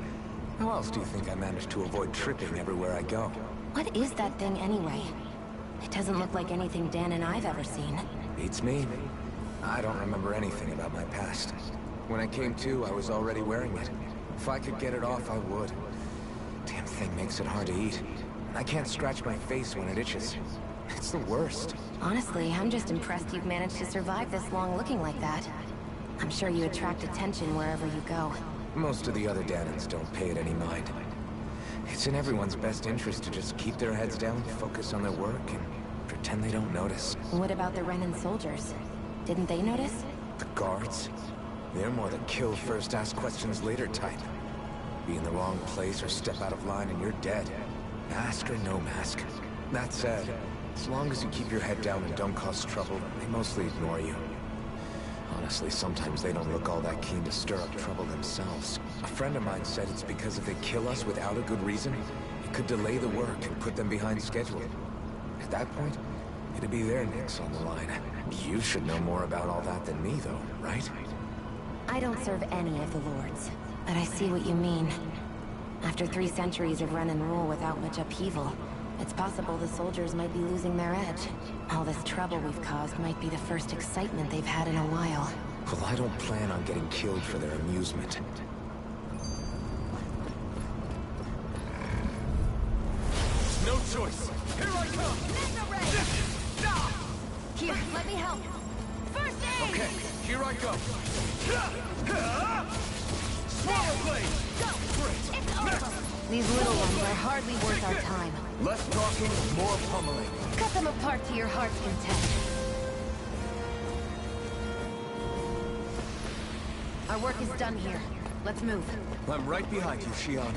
How else do you think I managed to avoid tripping everywhere I go? What is that thing anyway? It doesn't look like anything Dan and I've ever seen. Beats me. I don't remember anything about my past. When I came to, I was already wearing it. If I could get it off, I would. Damn thing makes it hard to eat. I can't scratch my face when it itches. It's the worst. Honestly, I'm just impressed you've managed to survive this long looking like that. I'm sure you attract attention wherever you go. Most of the other Danans don't pay it any mind. It's in everyone's best interest to just keep their heads down, focus on their work, and pretend they don't notice. What about the Renan soldiers? Didn't they notice? The guards? They're more the kill first, ask questions later type. Be in the wrong place or step out of line and you're dead. Mask or no mask. That said, as long as you keep your head down and don't cause trouble, they mostly ignore you. Honestly, sometimes they don't look all that keen to stir up trouble themselves. A friend of mine said it's because if they kill us without a good reason, it could delay the work and put them behind schedule. At that point, it'd be their necks on the line. You should know more about all that than me, though, right? I don't serve any of the lords, but I see what you mean. After 3 centuries of run and rule without much upheaval, it's possible the soldiers might be losing their edge. All this trouble we've caused might be the first excitement they've had in a while. Well, I don't plan on getting killed for their amusement. No choice. Here I come! Here, let me help. First aid! Okay, here I go. Swallow blade! Go! Great! It's over! These little ones are hardly worth our time. Less talking, more pummeling. Cut them apart to your heart's content. Our work is done here. Let's move. I'm right behind you, Shion.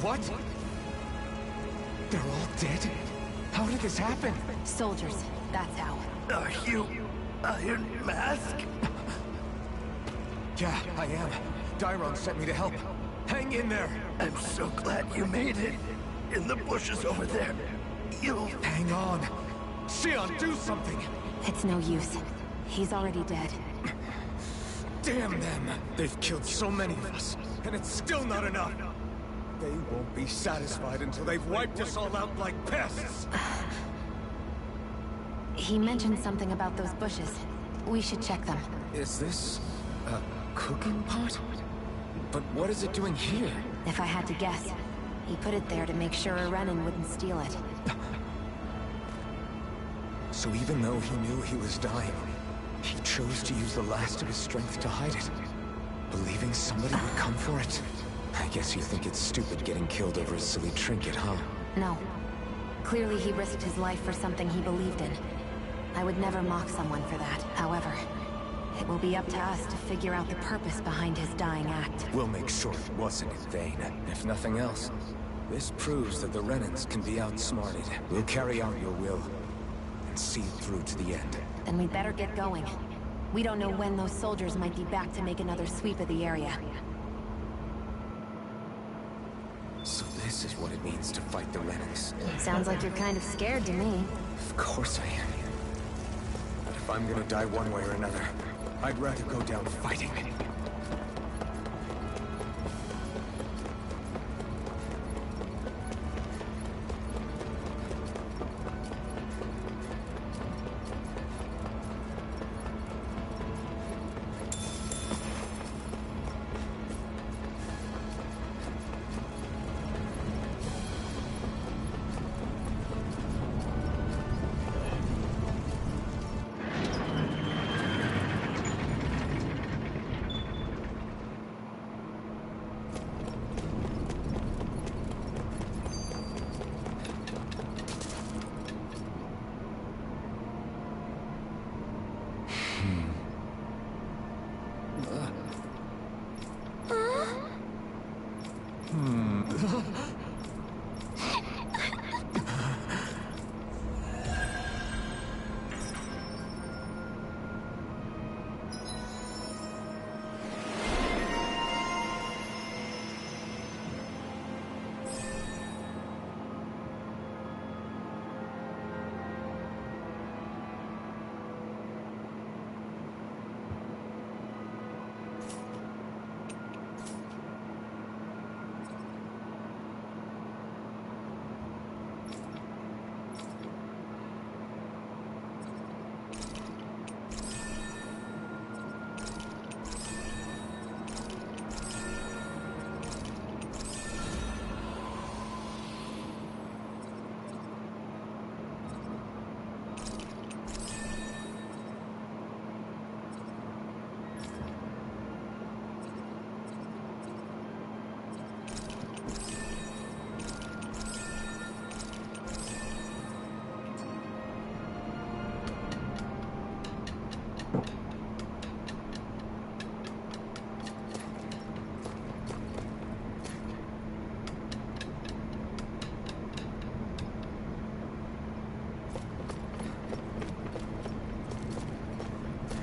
What? They're all dead? How did this happen? Soldiers, that's how. Are you Iron Mask? Yeah, I am. Dairon sent me to help. Hang in there! I'm so glad you made it. In the bushes over there. You'll... Hang on. Shion, do something! It's no use. He's already dead. Damn them! They've killed so many of us, and it's still not enough! They won't be satisfied until they've wiped us all out like pests! He mentioned something about those bushes. We should check them. Is this a cooking pot? But what is it doing here? If I had to guess, he put it there to make sure a Renan wouldn't steal it. So even though he knew he was dying, he chose to use the last of his strength to hide it, believing somebody would come for it. I guess you think it's stupid getting killed over a silly trinket, huh? No. Clearly he risked his life for something he believed in. I would never mock someone for that. However, it will be up to us to figure out the purpose behind his dying act. We'll make sure it wasn't in vain. If nothing else, this proves that the Renans can be outsmarted. We'll carry out your will and see it through to the end. Then we'd better get going. We don't know when those soldiers might be back to make another sweep of the area. So this is what it means to fight the Renans. Sounds like you're kind of scared to me. Of course I am. But if I'm gonna die one way or another, I'd rather go down fighting.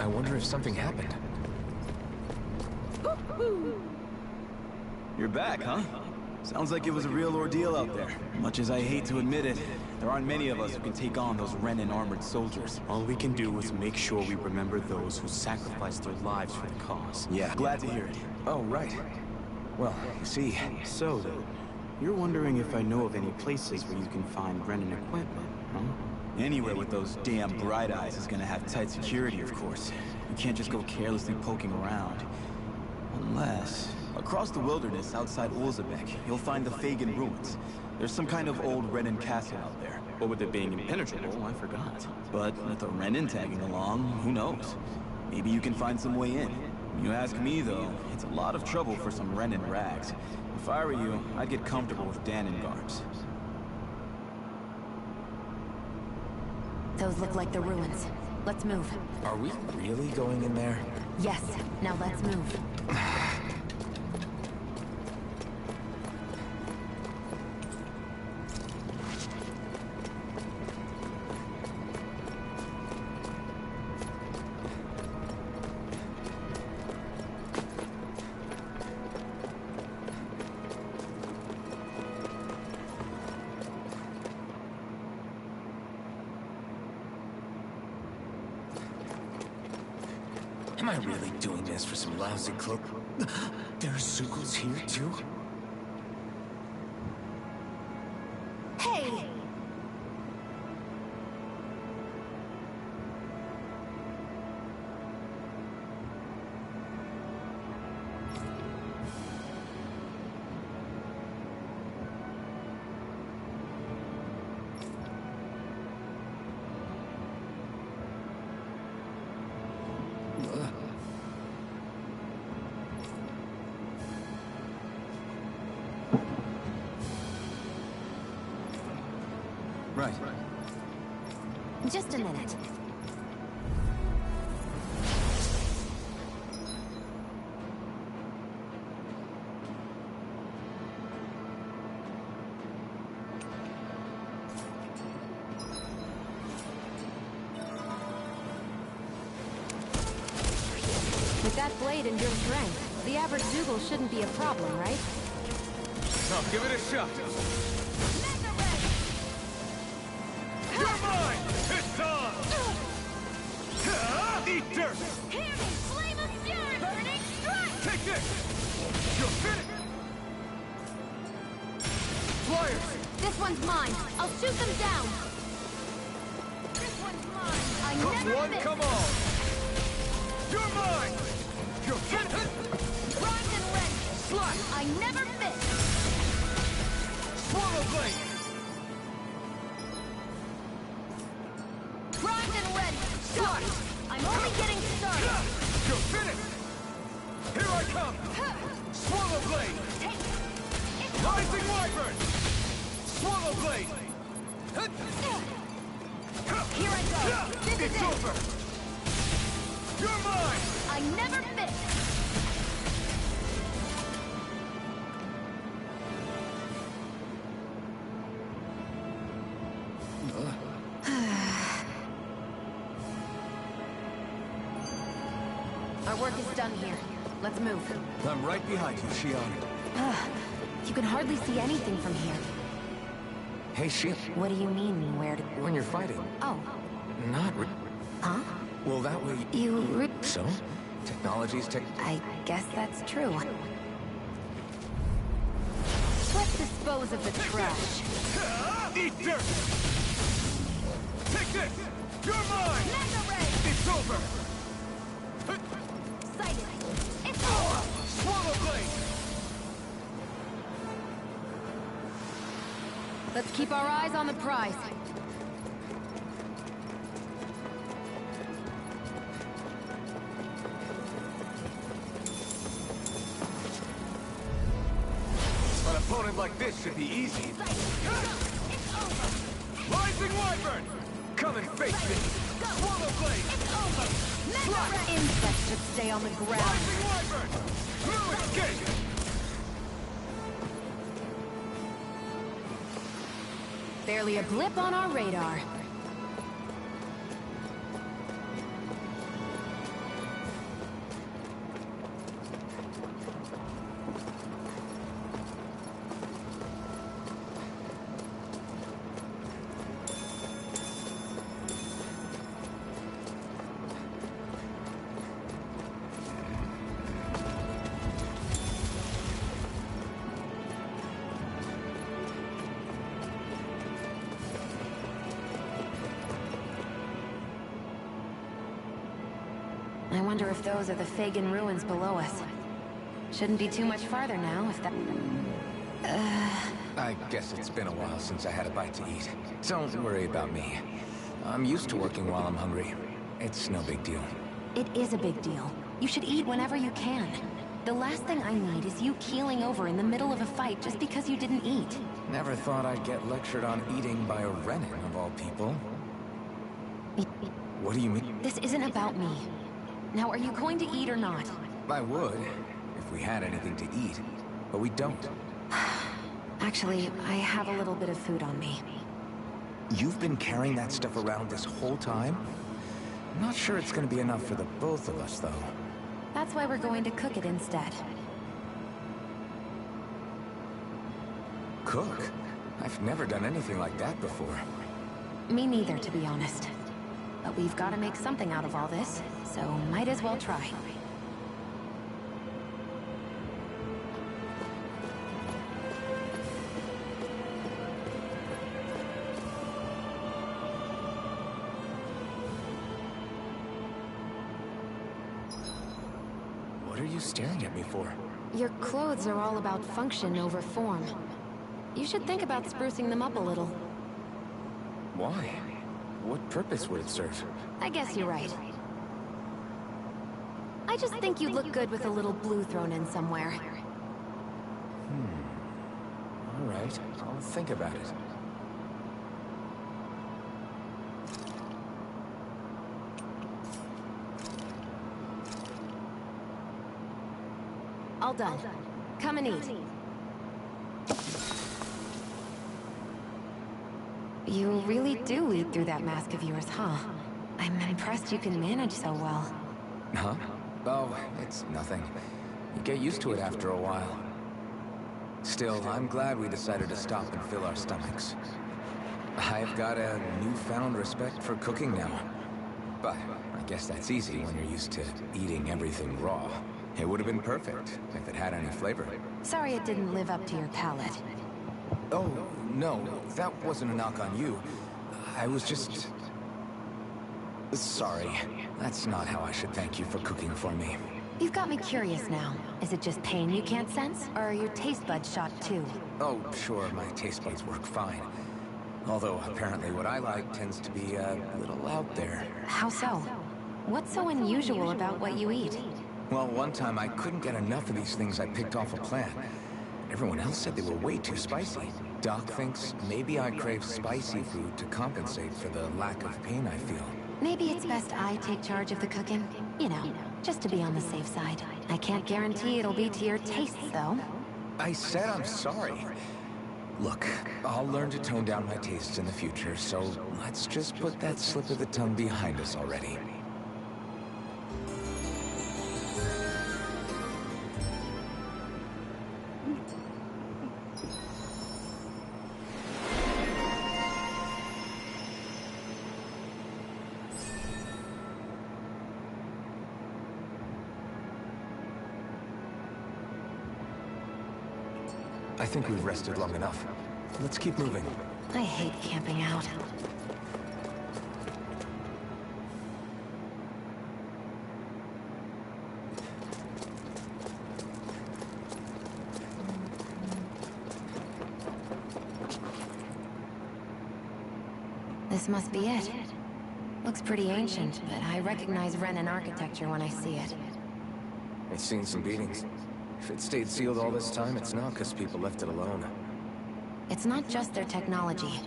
I wonder if something happened. You're back, huh? Sounds like it was a real ordeal out there. Much as I hate to admit it, there aren't many of us who can take on those Renan armored soldiers. All we can do is make sure we remember those who sacrificed their lives for the cause. Yeah, glad to hear it. Oh, right. Well, you see... So, you're wondering if I know of any places where you can find Renan equipment, huh? Anywhere with those damn bright eyes is gonna have tight security, of course. You can't just go carelessly poking around. Unless... Across the wilderness outside Ulzebek, you'll find the Fagin ruins. There's some kind of old Renan castle out there. But with it being impenetrable, I forgot. But with a Renan tagging along, who knows? Maybe you can find some way in. You ask me, though, it's a lot of trouble for some Renan rags. If I were you, I'd get comfortable with Danon guards. Those look like the ruins. Let's move. Are we really going in there? Yes. Now let's move. Am I really doing this for some lousy cloak? There are Zugals here, too? Hey! Right. Just a minute. With that blade and your strength, the average Zoogle shouldn't be a problem, right? Now give it a shot. You're mine! It's on! Eat dirt! Hear me! Flame of fury! Burning strike! Take this! You're finished! Flyers! This one's mine. I'll shoot them down. This one's mine. I never One, miss. come on! You're mine! You're finished! Primed and ready. Slash! I never miss. Swallow blade! Primed and ready. Slash! I'm only getting started. You're finished! Here I come! Swallow blade! Rising wyvern! Swallow blade! Here I go. This is It's it. over! You're mine! I never miss. Our work is done here. Let's move. I'm right behind you, Shion. You can hardly see anything from here. Hey, Shion. What do you mean, where to... When you're fighting. Oh. Not Huh? Well, that way... You... So? Technology's tech... I guess that's true. Let's dispose of the trash. Eat dirt! Take this! You're mine! Mega ray. It's over! Sighted. It's over. Swallow blade! Let's keep our eyes on the prize. An opponent like this should be easy. It's over. Rising wyvern! Come and face me! Swallow blade! It's over. Mega ray. Insects should stay on the ground. Rising wyvern! No escape! Barely a blip on our radar. I wonder if those are the Fagin ruins below us. Shouldn't be too much farther now, if that... I guess it's been a while since I had a bite to eat. Don't worry about me. I'm used to working while I'm hungry. It's no big deal. It is a big deal. You should eat whenever you can. The last thing I need is you keeling over in the middle of a fight just because you didn't eat. Never thought I'd get lectured on eating by a Renan, of all people. What do you mean? This isn't about me. Now, are you going to eat or not? I would, if we had anything to eat. But we don't. Actually, I have a little bit of food on me. You've been carrying that stuff around this whole time? I'm not sure it's gonna be enough for the both of us, though. That's why we're going to cook it instead. Cook? I've never done anything like that before. Me neither, to be honest. But we've got to make something out of all this, so might as well try. What are you staring at me for? Your clothes are all about function over form. You should think about sprucing them up a little. Why? What purpose would it serve? I guess you're right. I just think you'd look good with a little blue thrown in somewhere. All right, I'll think about it. done. Come and eat. You really do eat through that mask of yours, huh? I'm impressed you can manage so well. Huh? Oh, it's nothing. You get used to it after a while. Still, I'm glad we decided to stop and fill our stomachs. I've got a newfound respect for cooking now. But I guess that's easy when you're used to eating everything raw. It would have been perfect if it had any flavor. Sorry it didn't live up to your palate. Oh, no, that wasn't a knock on you. I was just... sorry. That's not how I should thank you for cooking for me. You've got me curious now. Is it just pain you can't sense? Or are your taste buds shot too? Oh, sure, my taste buds work fine. Although, apparently what I like tends to be a little out there. How so? What's so unusual about what you eat? Well, one time I couldn't get enough of these things I picked off a plant. Everyone else said they were way too spicy. Doc thinks maybe I crave spicy food to compensate for the lack of pain I feel. Maybe it's best I take charge of the cooking. You know, just to be on the safe side. I can't guarantee it'll be to your tastes, though. I said I'm sorry. Look, I'll learn to tone down my tastes in the future, so let's just put that slip of the tongue behind us already. I think we've rested long enough. Let's keep moving. I hate camping out. This must be it. Looks pretty ancient, but I recognize Renan architecture when I see it. It's seen some beatings. If it stayed sealed all this time, it's not because people left it alone. It's not just their technology.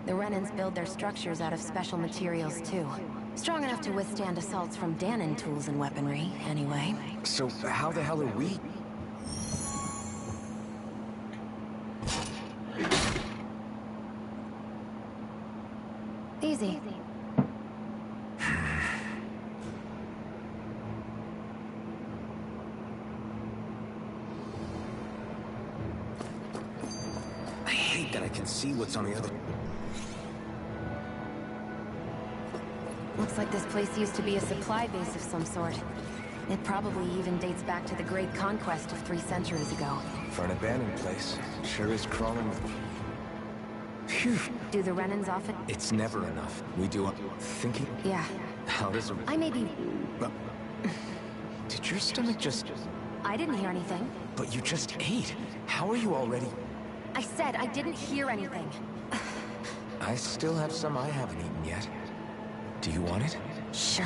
The Renans build their structures out of special materials, too. Strong enough to withstand assaults from Danon tools and weaponry, anyway. So how the hell are we? Easy. I hate that I can see what's on the other... Looks like this place used to be a supply base of some sort. It probably even dates back to the Great Conquest of 3 centuries ago. For an abandoned place, sure is crawling with... Phew. Do the Renans often... It's never enough. We do a... thinking? Yeah. How does a... I may be... Did your stomach just... I didn't hear anything. But you just ate. How are you already... I said I didn't hear anything. I still have some I haven't eaten yet. Do you want it? Sure.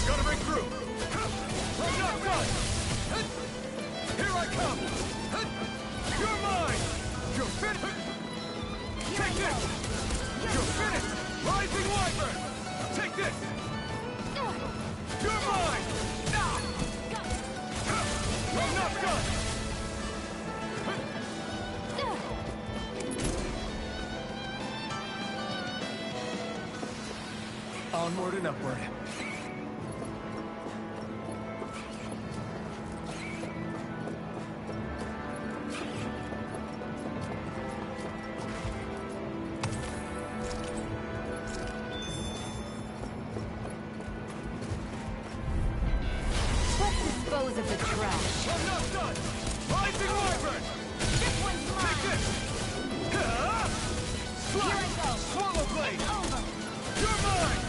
Gotta break through! I'm not done! Here I come! You're mine! You're finished! Take this! You're finished! Rising Wyvern! Take this! You're mine! I'm not done! Onward and upward. Let's dispose of the trash. I'm not done! Rising Wyvern! This one's mine. Take this! Slash! Here I go. Swallow blade! It's over. You're mine!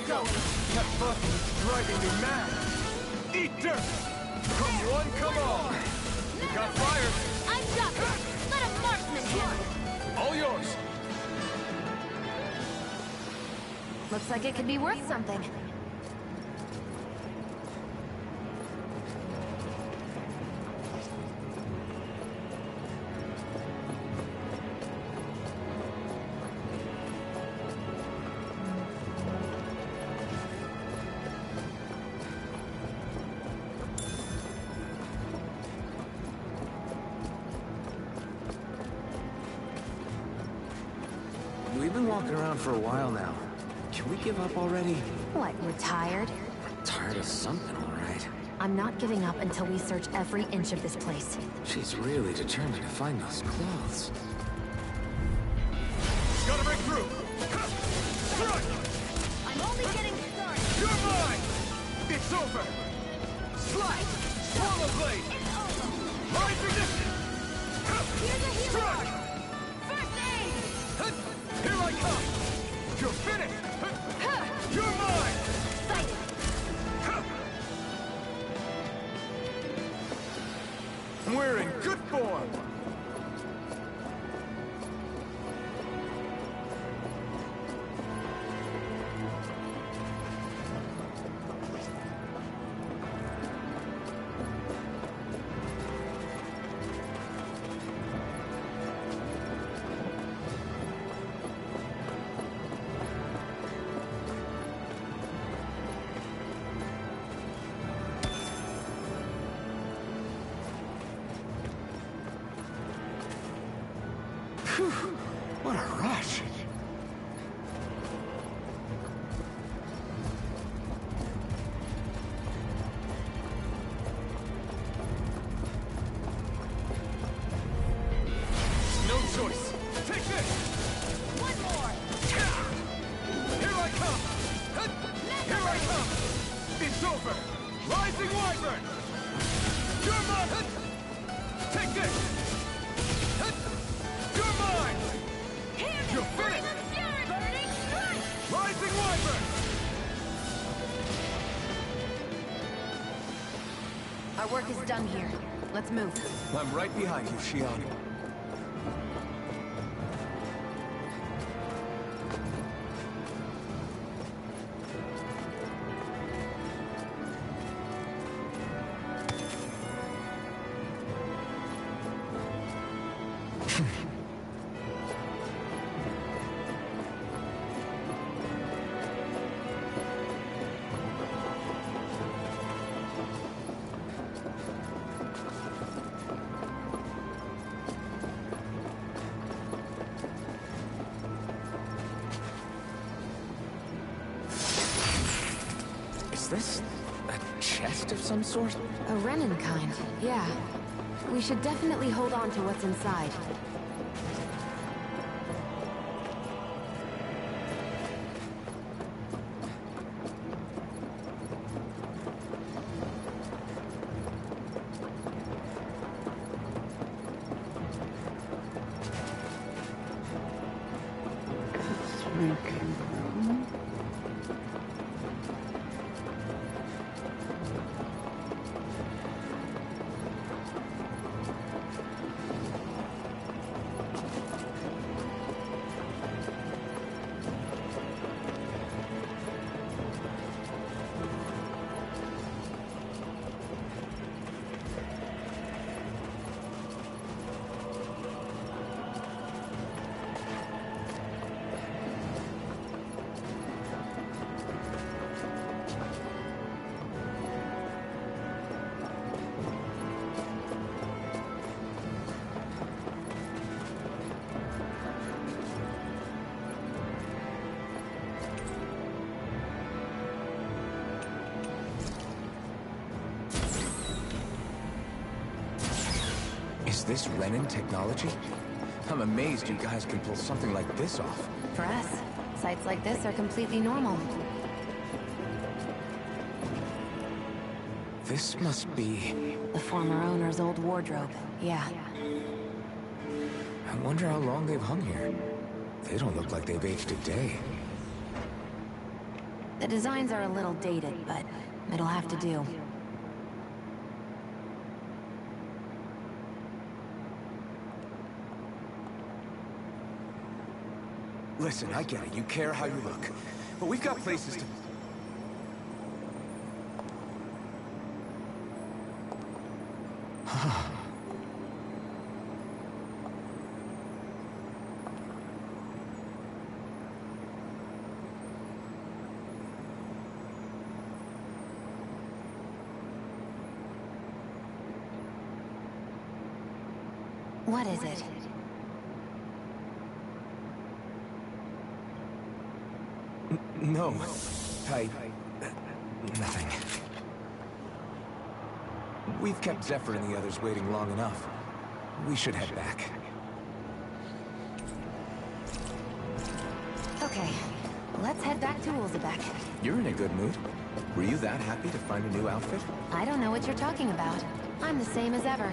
going. That fucking is driving me mad. Eat dirt! Come one, come all! You got fire! I'm ducking. Let a marksman handle it. All yours! Looks like it could be worth something. We've been walking around for a while now. Can we give up already? What, we're tired? Tired of something, all right. I'm not giving up until we search every inch of this place. She's really determined to find those clothes. Gotta break through! Strike! I'm only getting started. You're mine! It's over! Slide! Swallow blade! It's over. Line resistance! Here's a hero. Strike! First aid. Here I come! You're finished! You're mine! Sighted. We're in good form! What a rush! No choice! Take this! One more. Here I come! Here I come! It's over! Rising Wyvern! You're mine! Take this! You're mine! You're finished! Burning strike. Rising Wyvern! Our work is done here. Let's move. I'm right behind you, Shion. Is this a chest of some sort? A Renin kind, yeah. We should definitely hold on to what's inside. Is this Renin technology? I'm amazed you guys can pull something like this off. For us, sites like this are completely normal. This must be... The former owner's old wardrobe, yeah. I wonder how long they've hung here. They don't look like they've aged a day. The designs are a little dated, but it'll have to do. Listen, I get it. You care how you look. But we've got places to... What is it? No. Nothing. We've kept Zephyr and the others waiting long enough. We should head back. Okay, let's head back to Ulzebek. You're in a good mood. Were you that happy to find a new outfit? I don't know what you're talking about. I'm the same as ever.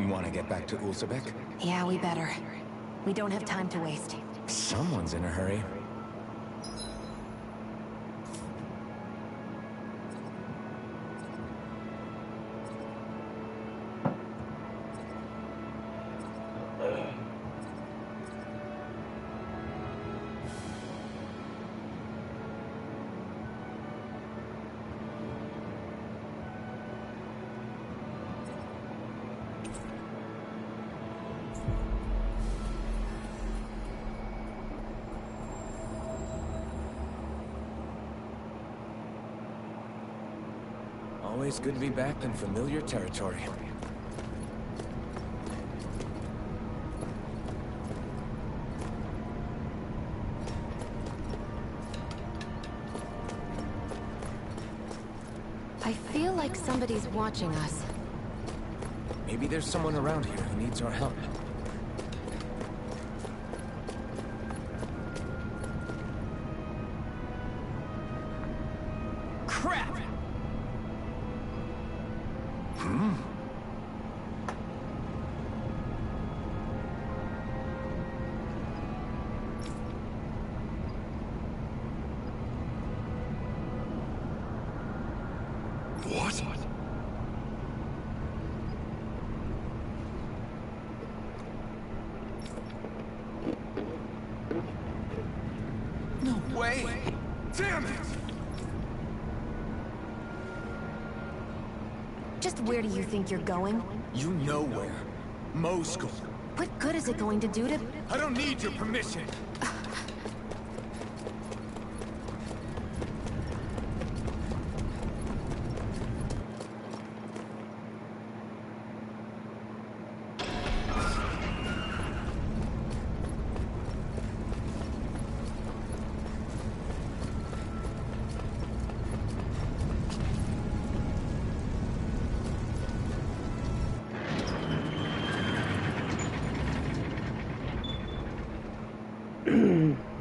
Want to get back to Ulzebek? Yeah, we better. We don't have time to waste. Someone's in a hurry. Always good to be back in familiar territory. I feel like somebody's watching us. Maybe there's someone around here who needs our help. Crap! What? No way! Damn it! Just where do you think you're going? You know where. Moscow. What good is it going to do to... I don't need your permission!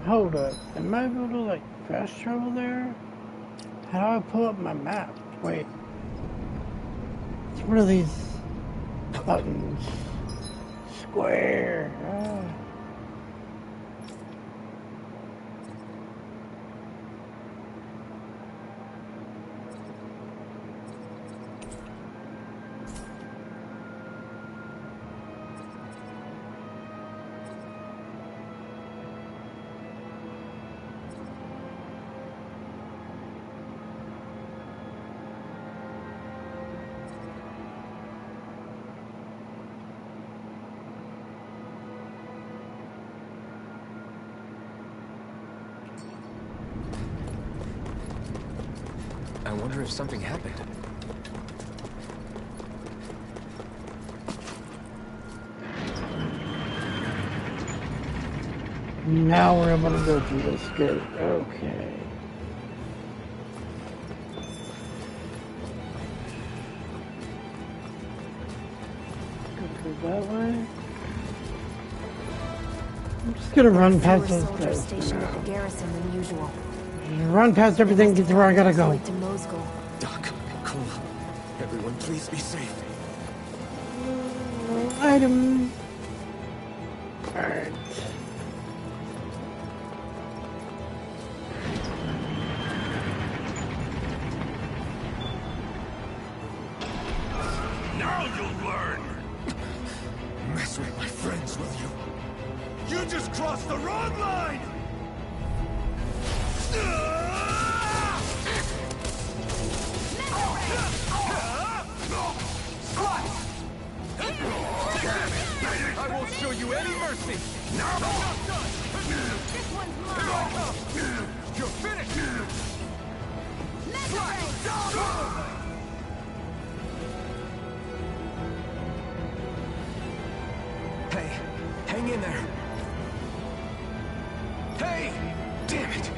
Hold up. Am I able to, like, fast travel there? How do I pull up my map? Wait. It's one of these buttons. Square. Ah. wonder if something happened. Now we're able to go through this gate. Okay. Go through that way. I'm just gonna run past those guys. Stationed at the garrison than usual. Run past everything, get to where I gotta go. To Mosgul. Doc, Cole, everyone please be safe. Item. Alright. Now you'll learn! Mess with my friends, will you? You just crossed the wrong line! I won't show you any mercy! Now This one's mine. You're finished! Hey, hang in there. Hey! Damn it!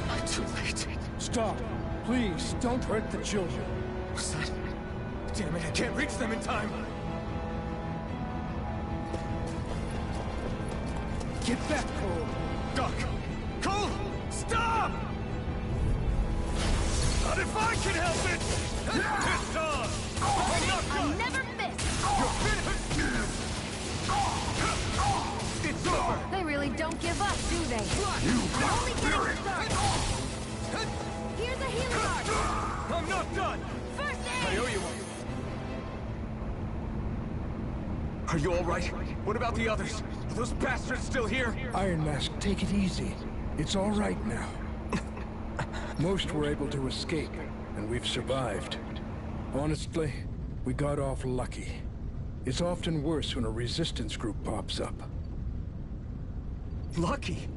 I'm too late. Stop. Please, don't hurt the children. What's that? Damn it, I can't reach them in time! Get back, Cole. Doc! Cole! Stop! Not if I can help it! It's on! I'm not I done! never miss. It's over! They really don't give up, do they? We're only getting started. Here's a healing art. I'm not done! First I aid. owe you one. Are you alright? What about the others? Are those bastards still here? Iron Mask, take it easy. It's all right now. Most were able to escape, and we've survived. Honestly, we got off lucky. It's often worse when a resistance group pops up. Lucky?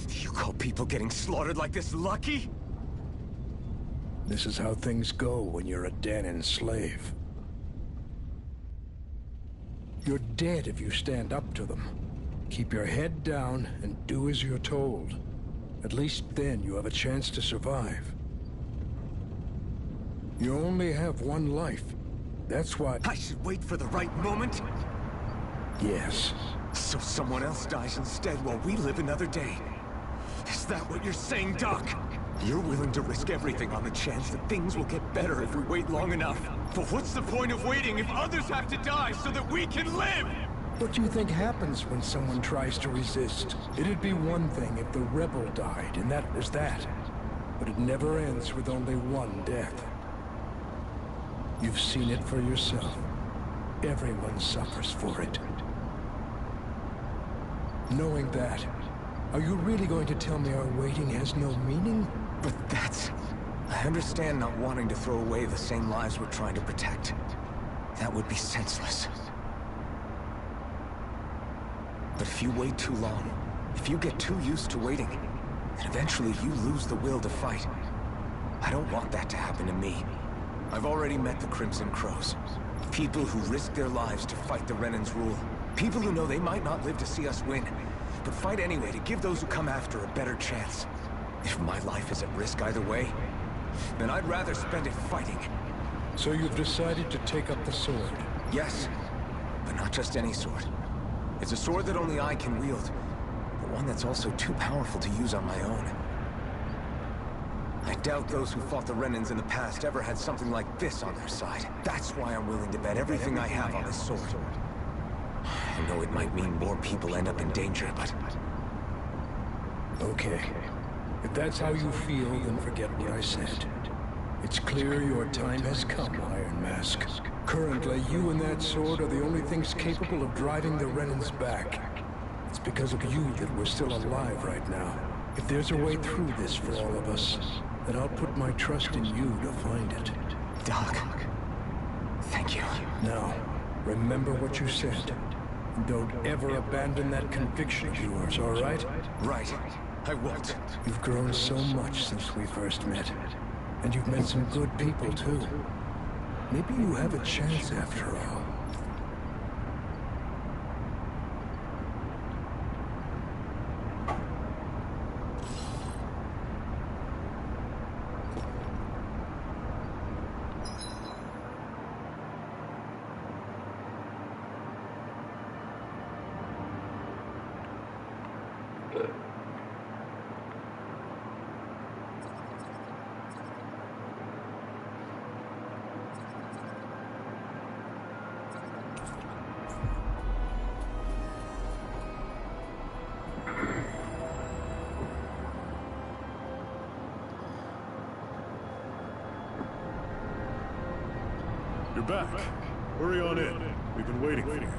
You call people getting slaughtered like this lucky? This is how things go when you're a Danan slave. You're dead if you stand up to them. Keep your head down and do as you're told. At least then you have a chance to survive. You only have one life. That's why... I should wait for the right moment? Yes. So someone else dies instead while we live another day. Is that what you're saying, Doc? You're willing to risk everything on the chance that things will get better if we wait long enough. But what's the point of waiting if others have to die so that we can live? What do you think happens when someone tries to resist? It'd be one thing if the rebel died, and that was that. But it never ends with only one death. You've seen it for yourself. Everyone suffers for it. Knowing that, are you really going to tell me our waiting has no meaning? But that's... I understand not wanting to throw away the same lives we're trying to protect. That would be senseless. But if you wait too long, if you get too used to waiting, then eventually you lose the will to fight. I don't want that to happen to me. I've already met the Crimson Crows. People who risk their lives to fight the Renan's rule. People who know they might not live to see us win, but fight anyway to give those who come after a better chance. If my life is at risk either way, then I'd rather spend it fighting. So you've decided to take up the sword? Yes, but not just any sword. It's a sword that only I can wield, but one that's also too powerful to use on my own. I doubt those who fought the Renans in the past ever had something like this on their side. That's why I'm willing to bet everything I have on this sword. I know it might mean more people end up in danger, but... Okay. If that's how you feel, then forget what I said. It's clear your time has come, Iron Mask. Currently, you and that sword are the only things capable of driving the Renans back. It's because of you that we're still alive right now. If there's a way through this for all of us, then I'll put my trust in you to find it. Doc, thank you. Now, remember what you said. Don't ever abandon that conviction of yours, all right? Right. I won't. You've grown so much since we first met. And you've met some good people, too. Maybe you have a chance after all. You're back. Hurry on in. We've been waiting for you.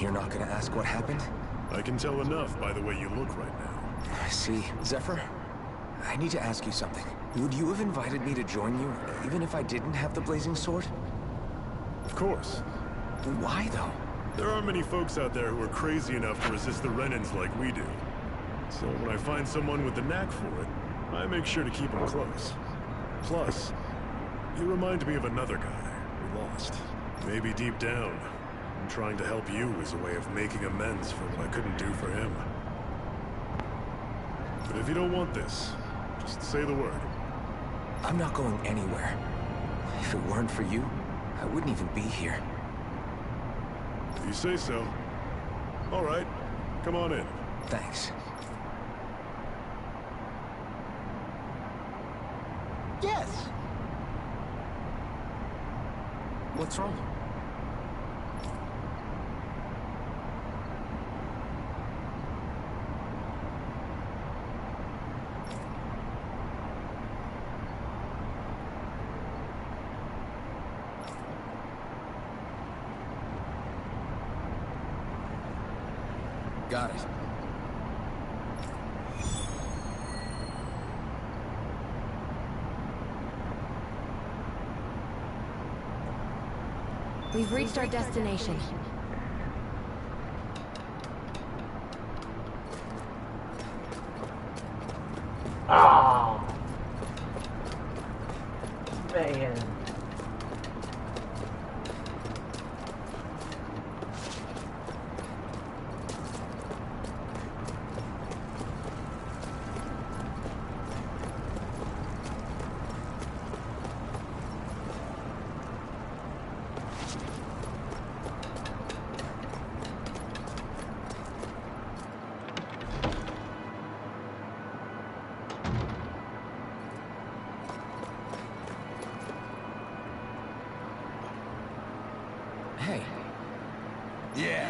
You're not gonna ask what happened? I can tell enough by the way you look right now. I see. Zephyr, I need to ask you something. Would you have invited me to join you, even if I didn't have the blazing sword? Of course. Why, though? There aren't many folks out there who are crazy enough to resist the Renans like we do. So when I find someone with the knack for it, I make sure to keep them close. Plus, you remind me of another guy we lost. Maybe deep down, I'm trying to help you as a way of making amends for what I couldn't do for him. But if you don't want this, just say the word. I'm not going anywhere. If it weren't for you, I wouldn't even be here. If you say so. All right, come on in. Thanks. Yes! What's wrong? Got it. We've reached our destination. Oh. Man. Hey. Yeah.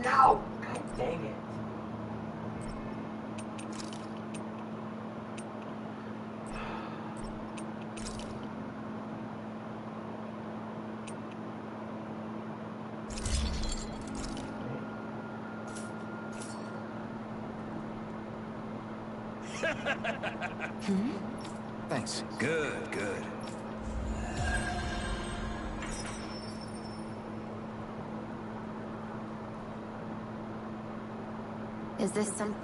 No! God dang it. Thanks. Good, good. Is this something?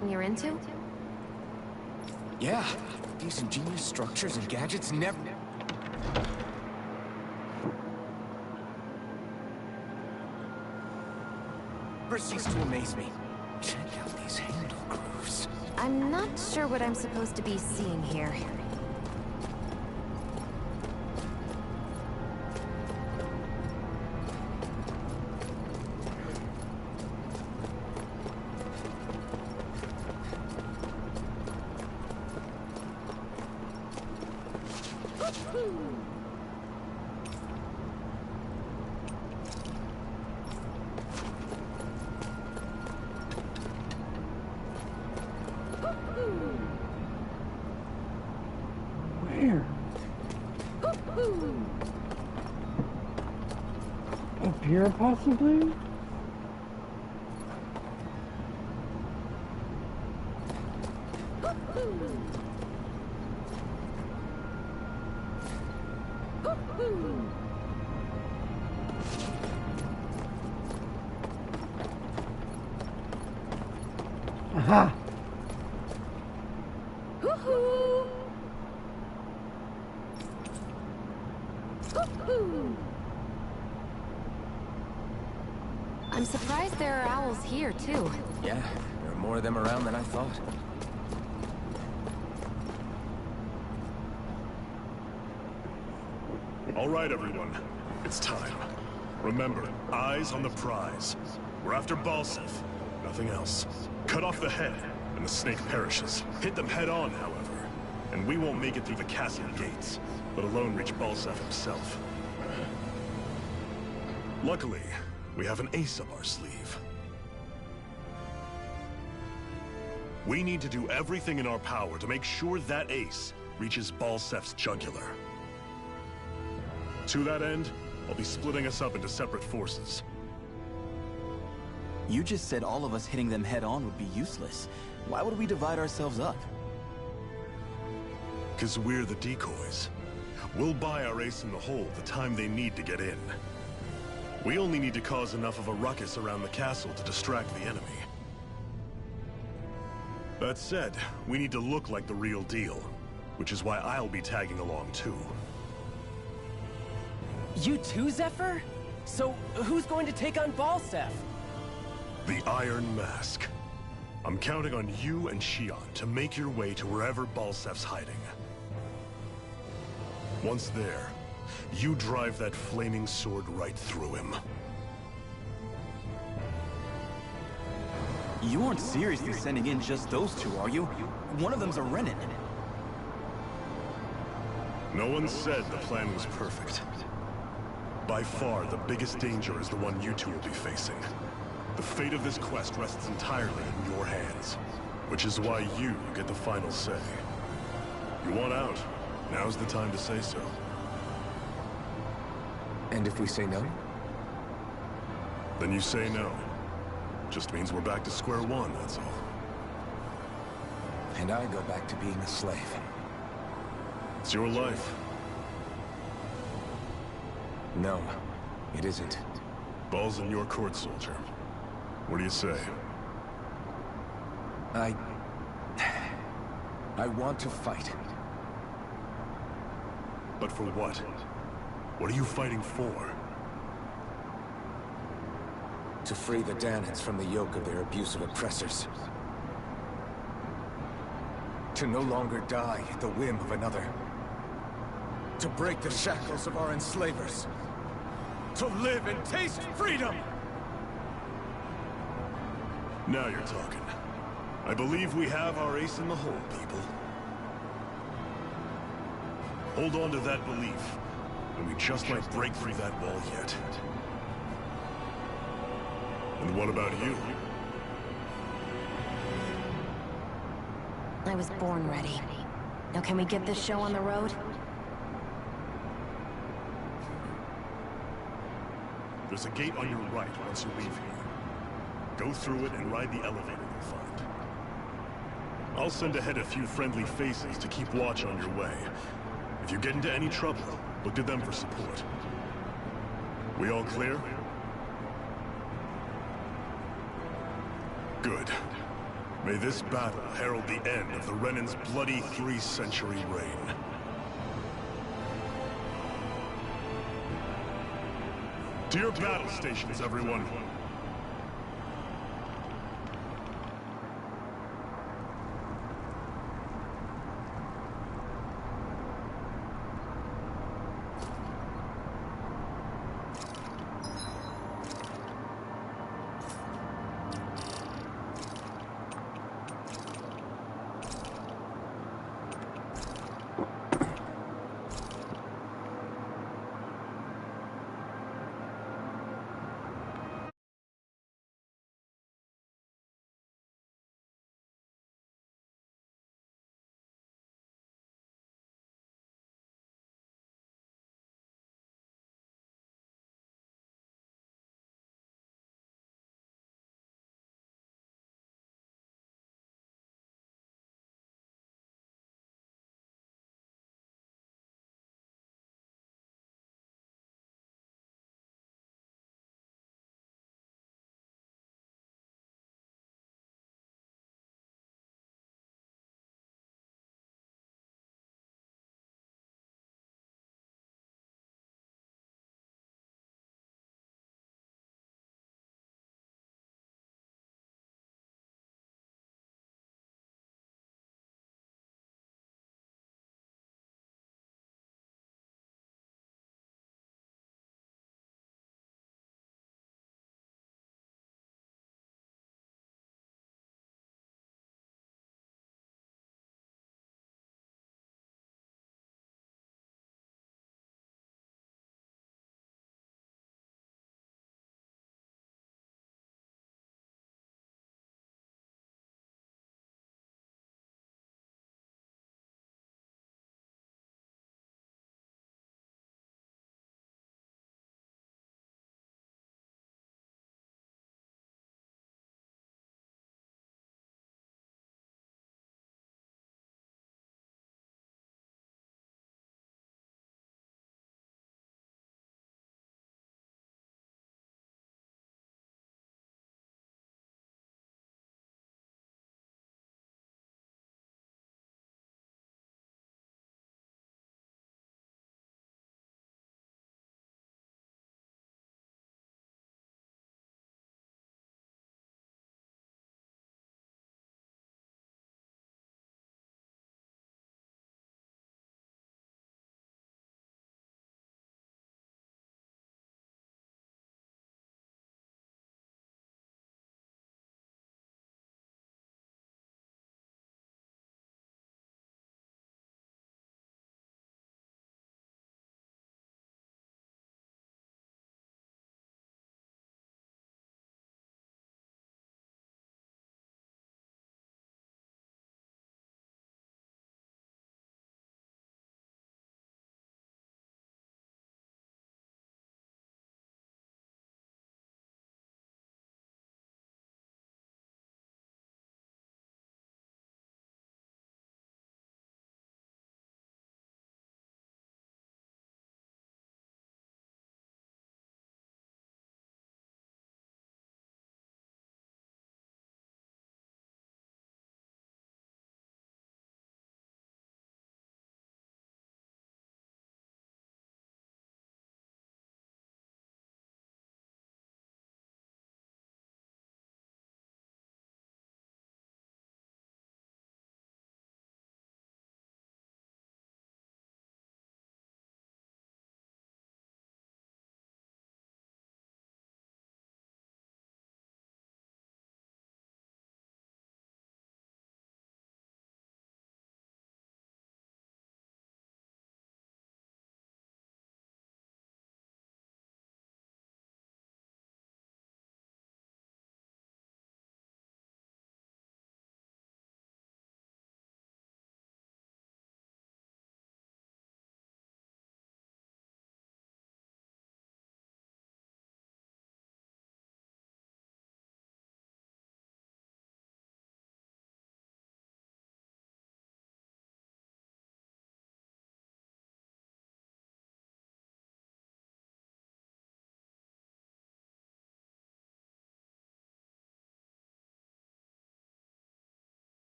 something you're into? Yeah, these ingenious structures and gadgets never cease to amaze me. Check out these handle grooves. I'm not sure what I'm supposed to be seeing here. Where? Up here, possibly? Aha! I'm surprised there are owls here, too. Yeah, there are more of them around than I thought. All right, everyone. It's time. Remember, eyes on the prize. We're after Balseph. Nothing else. Cut off the head, and the snake perishes. Hit them head on, however, and we won't make it through the castle gates, let alone reach Balseph himself. Luckily, we have an ace up our sleeve. We need to do everything in our power to make sure that ace reaches Balseph's jugular. To that end, I'll be splitting us up into separate forces. You just said all of us hitting them head-on would be useless. Why would we divide ourselves up? 'Cause we're the decoys. We'll buy our ace in the hole the time they need to get in. We only need to cause enough of a ruckus around the castle to distract the enemy. That said, we need to look like the real deal, which is why I'll be tagging along too. You too, Zephyr? So, who's going to take on Balseph? The Iron Mask. I'm counting on you and Shion to make your way to wherever Balseph's hiding. Once there, you drive that flaming sword right through him. You aren't seriously sending in just those two, are you? One of them's a Renin. No one said the plan was perfect. By far, the biggest danger is the one you two will be facing. The fate of this quest rests entirely in your hands, which is why you get the final say. You want out, now's the time to say so. And if we say no? Then you say no. Just means we're back to square one, that's all. And I go back to being a slave. It's your life. No, it isn't. Ball's in your court, soldier. What do you say? I want to fight. But for what? What are you fighting for? To free the Dahnans from the yoke of their abusive oppressors. To no longer die at the whim of another. To break the shackles of our enslavers. To live and taste freedom! Now you're talking. I believe we have our ace in the hole, people. Hold on to that belief, and we just might break through that wall yet. And what about you? I was born ready. Now can we get this show on the road? There's a gate on your right once you leave here. Go through it and ride the elevator you'll find. I'll send ahead a few friendly faces to keep watch on your way. If you get into any trouble, look to them for support. We all clear? Good. May this battle herald the end of the Renan's bloody 3-century reign. To your battle stations, everyone.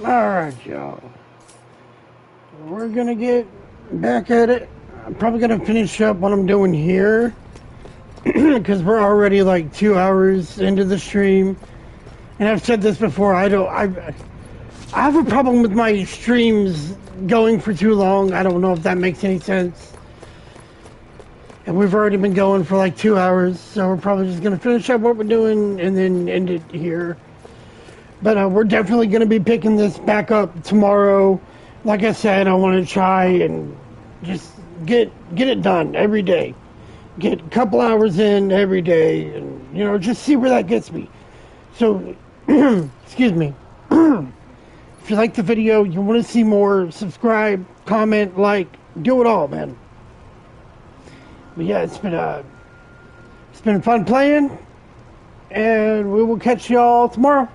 Alright, y'all. We're gonna get back at it. I'm probably gonna finish up what I'm doing here. Because we're already like 2 hours into the stream. And I've said this before, I have a problem with my streams going for too long. I don't know if that makes any sense. And we've already been going for like 2 hours, so we're probably just going to finish up what we're doing and then end it here. But we're definitely going to be picking this back up tomorrow. Like I said, I want to try and just get it done every day. Get a couple hours in every day and, you know, just see where that gets me. So, excuse me. If you like the video, you want to see more, subscribe, comment, like, do it all, man. But yeah, it's been fun playing, and we will catch y'all tomorrow.